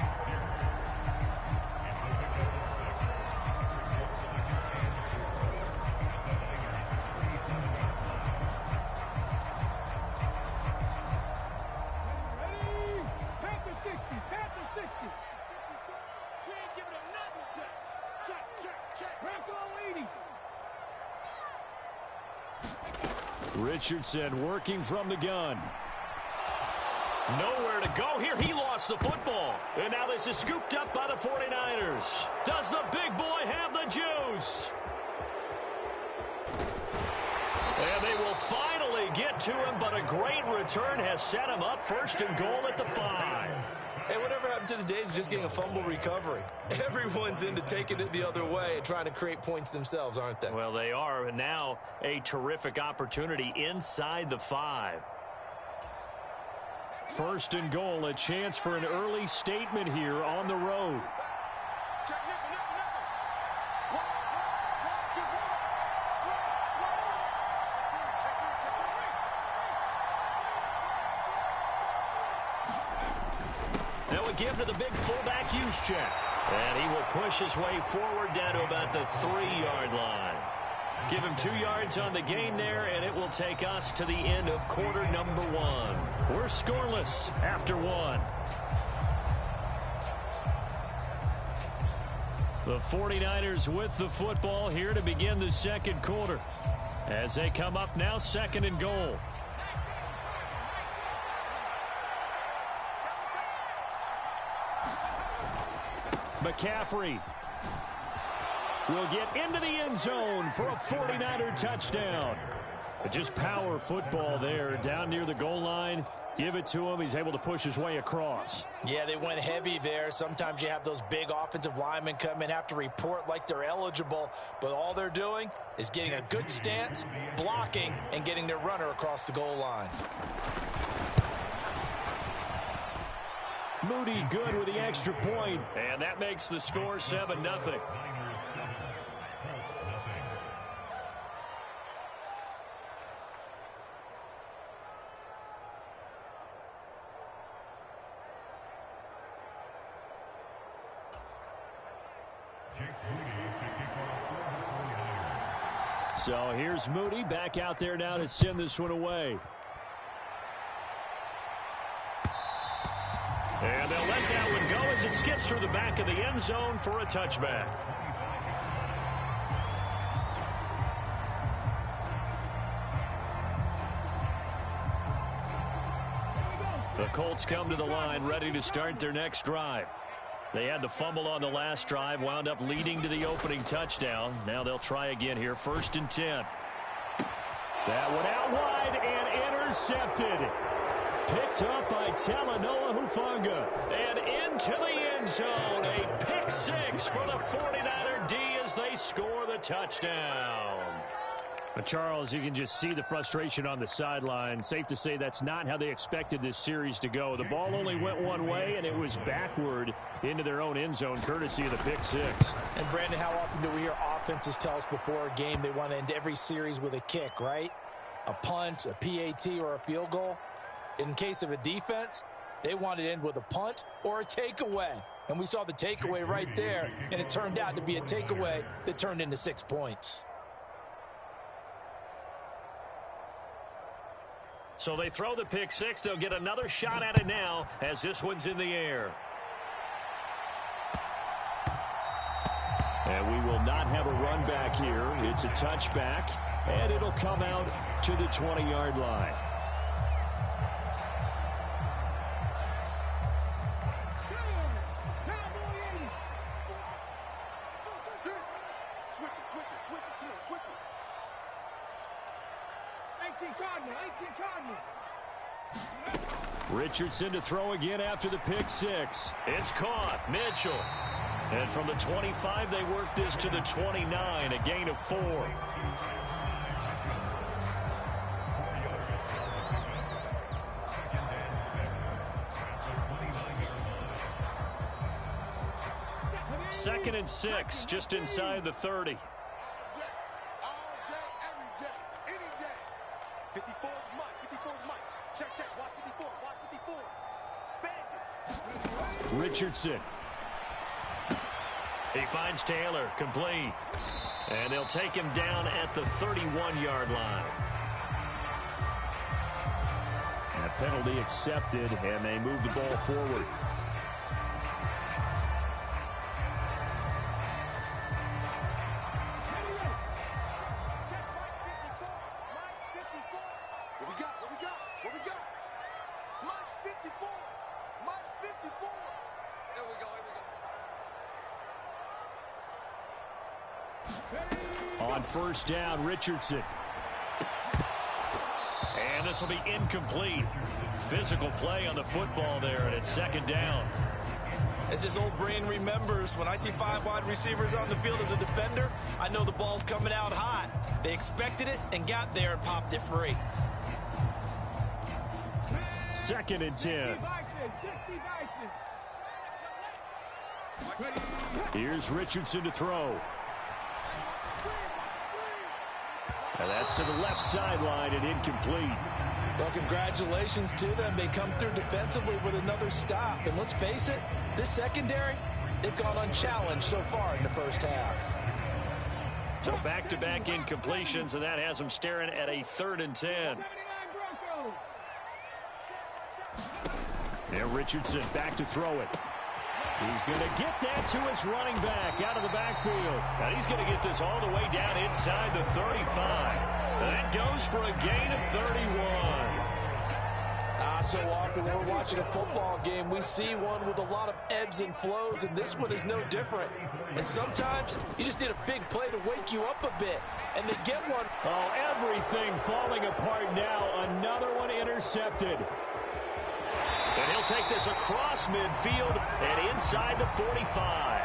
Richardson working from the gun. Nowhere to go here. He lost the football. And now this is scooped up by the 49ers. Does the big boy have the juice? And they will finally get to him, but a great return has set him up 1st and goal at the 5. Hey, whatever happened to the days of just getting a fumble recovery? Everyone's into taking it the other way and trying to create points themselves, aren't they? Well, they are. And now a terrific opportunity inside the 5. 1st and goal, a chance for an early statement here on the road. Give to the big fullback use check. And he will push his way forward down to about the 3-yard line. Give him 2 yards on the gain there, and it will take us to the end of quarter number 1. We're scoreless after 1. The 49ers with the football here to begin the 2nd quarter. As they come up now, 2nd and goal. McCaffrey will get into the end zone for a 49er touchdown. But just power football there down near the goal line. Give it to him. He's able to push his way across. Yeah, they went heavy there. Sometimes you have those big offensive linemen come in, have to report like they're eligible, but all they're doing is getting a good stance, blocking, and getting their runner across the goal line. Moody good with the extra point, and that makes the score 7-0. So here's Moody back out there now to send this one away. And they'll let that one go as it skips through the back of the end zone for a touchback. The Colts come to the line ready to start their next drive. They had the fumble on the last drive, wound up leading to the opening touchdown. Now they'll try again here, 1st and 10. That one out wide and intercepted. Picked up by Talanoa Hufanga. And into the end zone, a pick 6 for the 49er D as they score the touchdown. But Charles, you can just see the frustration on the sideline. Safe to say that's not how they expected this series to go. The ball only went one way, and it was backward into their own end zone, courtesy of the pick 6. And, Brandon, how often do we hear offenses tell us before a game they want to end every series with a kick, right? A punt, a PAT, or a field goal. In case of a defense, they wanted to end with a punt or a takeaway. And we saw the takeaway right there, and it turned out to be a takeaway that turned into 6 points. So they throw the pick 6. They'll get another shot at it now as this one's in the air. And we will not have a run back here. It's a touchback, and it'll come out to the 20-yard line. Richardson to throw again after the pick 6. It's caught. Mitchell. And from the 25, they work this to the 29, a gain of 4. Second and 6, just inside the 30. Richardson. He finds Taylor, complete. And they'll take him down at the 31-yard line. And a penalty accepted, and they move the ball forward. On first down, Richardson. And this will be incomplete. Physical play on the football there, and it's second down. As his old brain remembers, when I see 5 wide receivers on the field as a defender, I know the ball's coming out hot. They expected it and got there and popped it free. Second and 10. Here's Richardson to throw. And that's to the left sideline and incomplete. Well, congratulations to them. They come through defensively with another stop. And let's face it, this secondary, they've gone unchallenged so far in the first half. So back-to-back incompletions, and that has them staring at a 3rd and 10. And Richardson back to throw it. He's going to get that to his running back out of the backfield. And he's going to get this all the way down inside the 35. That goes for a gain of 31. So often when we're watching a football game, we see one with a lot of ebbs and flows, and this one is no different. And sometimes you just need a big play to wake you up a bit, and they get one. Oh, everything falling apart now. Another one intercepted. And he'll take this across midfield and inside the 45.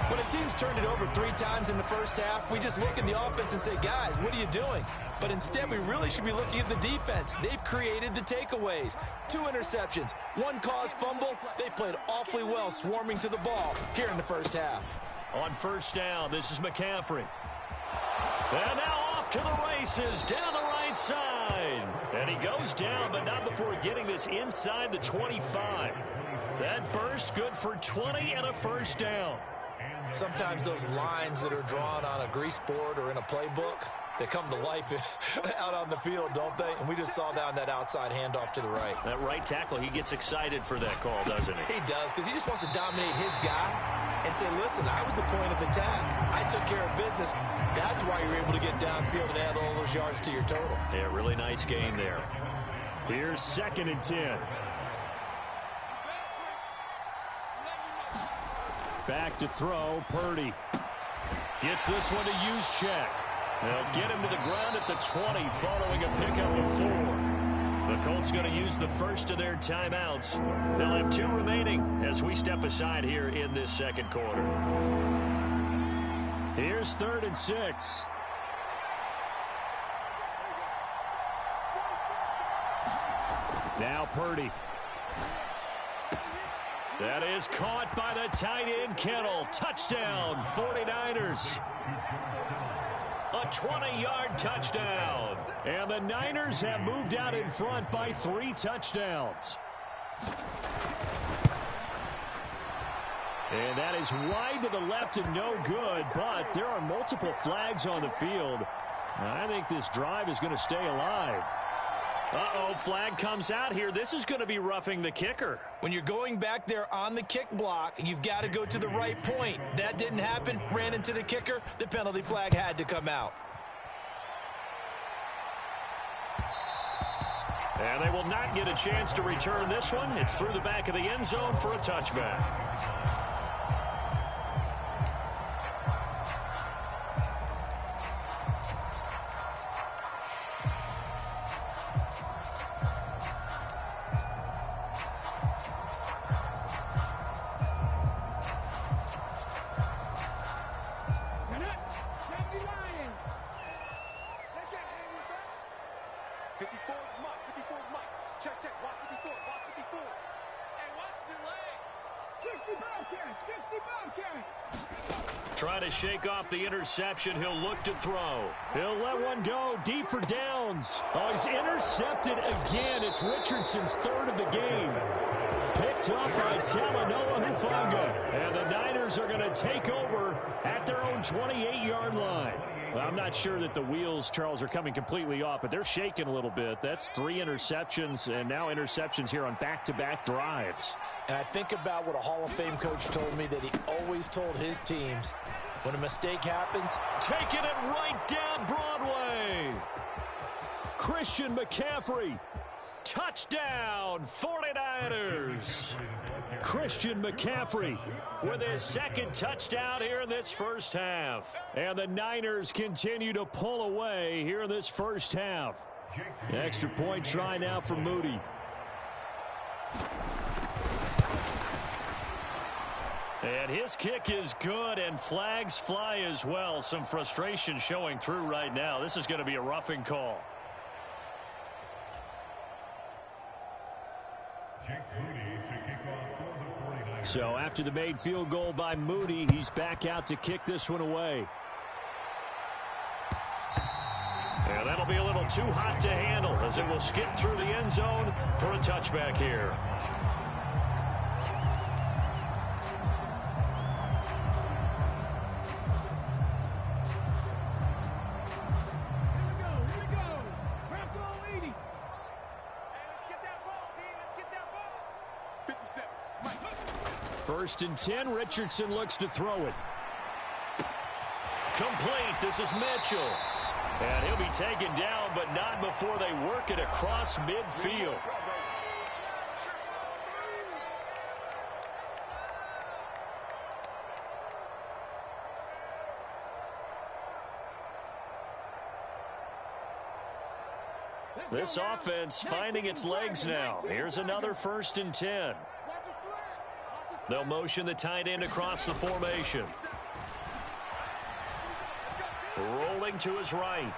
When a team's turned it over 3 times in the first half, we just look at the offense and say, guys, what are you doing? But instead, we really should be looking at the defense. They've created the takeaways. 2 interceptions, 1 caused fumble. They played awfully well swarming to the ball here in the first half. On first down, this is McCaffrey. And now off to the races down the right side. And he goes down, but not before getting this inside the 25. That burst good for 20 and a first down. Sometimes those lines that are drawn on a grease board or in a playbook, they come to life out on the field, don't they? And we just saw that on that outside handoff to the right. That right tackle, he gets excited for that call, doesn't he? He does, because he just wants to dominate his guy and say, listen, I was the point of attack. I took care of business. That's why you're able to get downfield and add all those yards to your total. Yeah, really nice game there. Here's 2nd and 10. Back to throw, Purdy. Gets this one to use check. They'll get him to the ground at the 20 following a pickup of 4. The Colts going to use the first of their timeouts. They'll have 2 remaining as we step aside here in this second quarter. Here's 3rd and 6. Now Purdy. That is caught by the tight end Kittle. Touchdown, 49ers. A 20-yard touchdown. And the Niners have moved out in front by 3 touchdowns. And that is wide to the left and no good, but there are multiple flags on the field. I think this drive is going to stay alive. Uh-oh, flag comes out here. This is going to be roughing the kicker. When you're going back there on the kick block, you've got to go to the right point. That didn't happen. Ran into the kicker. The penalty flag had to come out. And they will not get a chance to return this one. It's through the back of the end zone for a touchback. Trying to shake off the interception. He'll look to throw. He'll let one go deep for downs. Oh, he's intercepted again. It's Richardson's 3rd of the game. Picked up by Talanoa Hufanga. And the Niners are going to take over at their own 28-yard line. Well, I'm not sure that the wheels, Charles, are coming completely off, but they're shaking a little bit. That's 3 interceptions, and now interceptions here on back-to-back drives. And I think about what a Hall of Fame coach told me that he always told his teams, when a mistake happens, taking it right down Broadway. Christian McCaffrey. Touchdown, 49ers. Christian McCaffrey with his 2nd touchdown here in this first half. And the Niners continue to pull away here in this first half. Extra point try now for Moody. And his kick is good, and flags fly as well. Some frustration showing through right now. This is going to be a roughing call. So after the made field goal by Moody, he's back out to kick this one away. And that'll be a little too hot to handle as it will skip through the end zone for a touchback here. First and 10, Richardson looks to throw it. Complete, this is Mitchell. And he'll be taken down, but not before they work it across midfield. This offense finding its legs now. Here's another 1st and 10. They'll motion the tight end across the formation. Rolling to his right.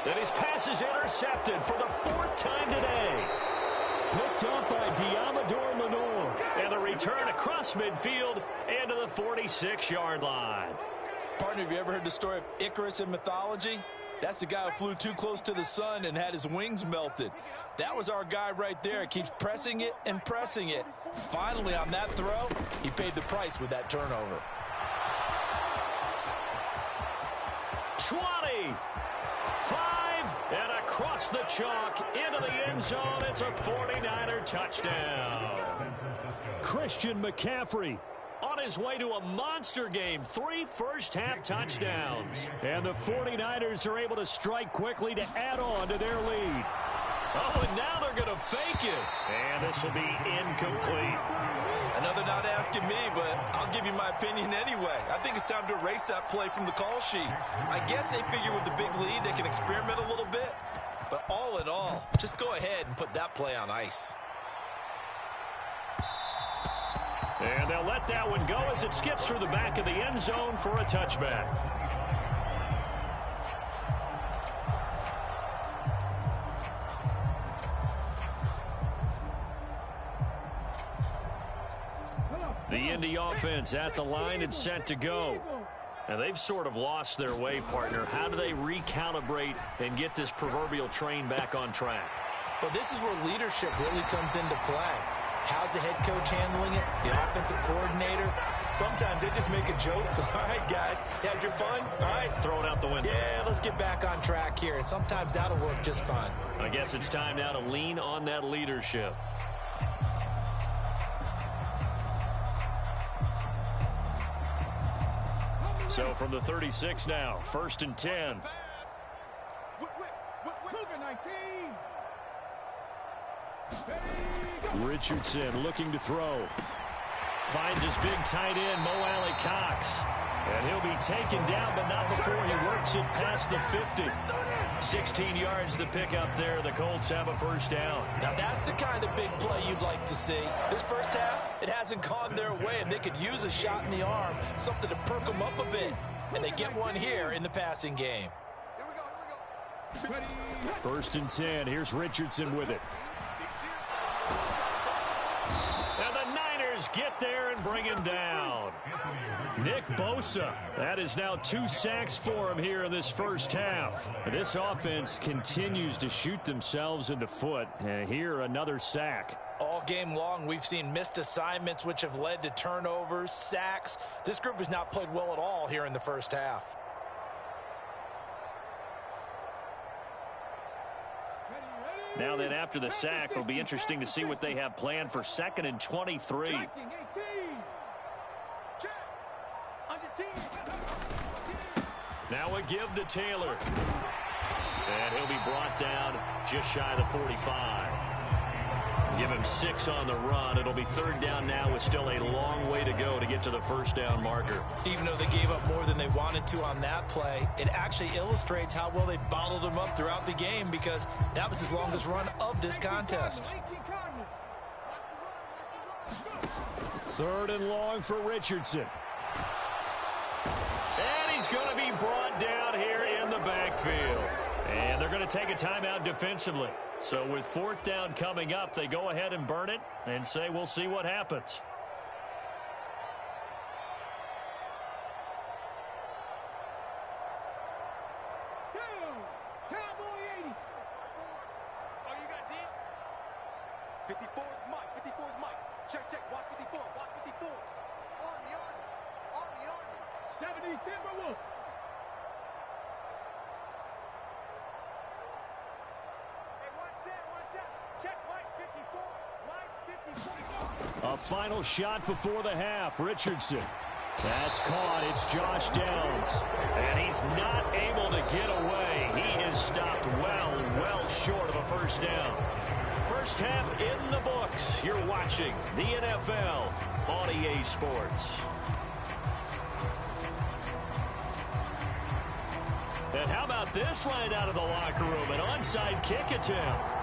Then his pass is intercepted for the 4th time today. Picked up by Diamador Lenore. And the return across midfield and to the 46-yard line. Partner, have you ever heard the story of Icarus in mythology? That's the guy who flew too close to the sun and had his wings melted. That was our guy right there. Keeps pressing it and pressing it. Finally, on that throw, he paid the price with that turnover. 20, 5, and across the chalk into the end zone. It's a 49er touchdown. Christian McCaffrey on his way to a monster game. 3 first-half touchdowns. And the 49ers are able to strike quickly to add on to their lead. Oh, and now they're going to fake it. And this will be incomplete. Another not asking me, but I'll give you my opinion anyway. I think it's time to erase that play from the call sheet. I guess they figure with the big lead they can experiment a little bit. But all in all, just go ahead and put that play on ice. And they'll let that one go as it skips through the back of the end zone for a touchback. The Indy offense at the line and set to go. And they've sort of lost their way, partner. How do they recalibrate and get this proverbial train back on track? Well, this is where leadership really comes into play. How's the head coach handling it? The offensive coordinator? Sometimes they just make a joke. All right, guys, had your fun? All right. Throw it out the window. Yeah, let's get back on track here. And sometimes that'll work just fine. I guess it's time now to lean on that leadership. So from the 36 now, 1st and 10. Richardson looking to throw. Finds his big tight end, Mo Alley Cox. And he'll be taken down, but not before he works it past the 50. 16 yards the pickup there. The Colts have a first down. Now that's the kind of big play you'd like to see. This first half, it hasn't gone their way, and they could use a shot in the arm, something to perk them up a bit. And they get one here in the passing game. Here we go. 1st and 10. Here's Richardson with it. And the Niners get there and bring him down. Nick Bosa. That is now 2 sacks for him here in this first half. This offense continues to shoot themselves in the foot. And here another sack. All game long, we've seen missed assignments which have led to turnovers, sacks. This group has not played well at all here in the first half. Now then, after the sack, it'll be interesting to see what they have planned for 2nd and 23. Now a give to Taylor. And he'll be brought down just shy of the 45. Give him 6 on the run. It'll be 3rd down now with still a long way to go to get to the first down marker. Even though they gave up more than they wanted to on that play, it actually illustrates how well they bottled them up throughout the game, because that was his longest run of this contest. 3rd and long for Richardson. And he's going to be brought down here in the backfield. And they're going to take a timeout defensively. So with 4th down coming up, they go ahead and burn it and say we'll see what happens. Cowboy 80. Oh, you got deep? 54 is Mike. 54 is Mike. Check. Watch 54. Watch 54. Army. 70 Timberwolves. A final shot before the half. Richardson. That's caught. It's Josh Downs. And he's not able to get away. He is stopped well short of a first down. First half in the books. You're watching the NFL on EA Sports. And how about this line out of the locker room? An onside kick attempt.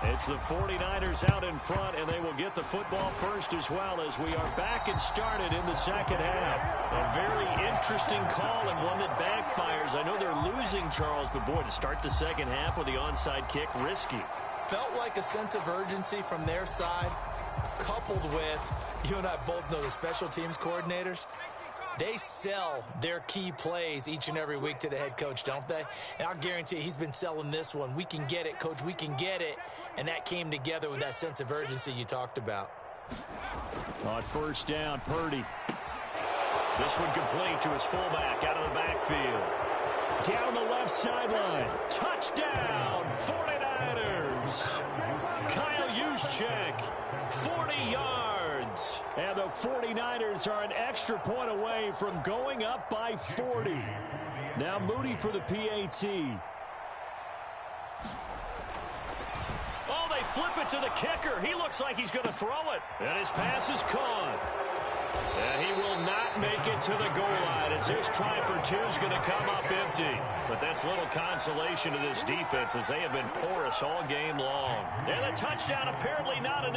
It's the 49ers out in front, and they will get the football first as well, as we are back and started in the second half. A very interesting call and one that backfires. I know they're losing, Charles, but boy, to start the second half with the onside kick, risky. Felt like a sense of urgency from their side, coupled with, you and I both know the special teams coordinators, they sell their key plays each and every week to the head coach, don't they? And I'll guarantee he's been selling this one. We can get it, coach, we can get it. And that came together with that sense of urgency you talked about. On first down, Purdy. This one complete to his fullback out of the backfield. Down the left sideline. Touchdown, 49ers. Kyle Juszczyk, 40 yards. And the 49ers are an extra point away from going up by 40. Now Moody for the PAT. Oh, they flip it to the kicker. He looks like he's going to throw it. And his pass is caught. And he will not make it to the goal line as this try for two is going to come up empty. But that's little consolation to this defense as they have been porous all game long. And the touchdown apparently not enough.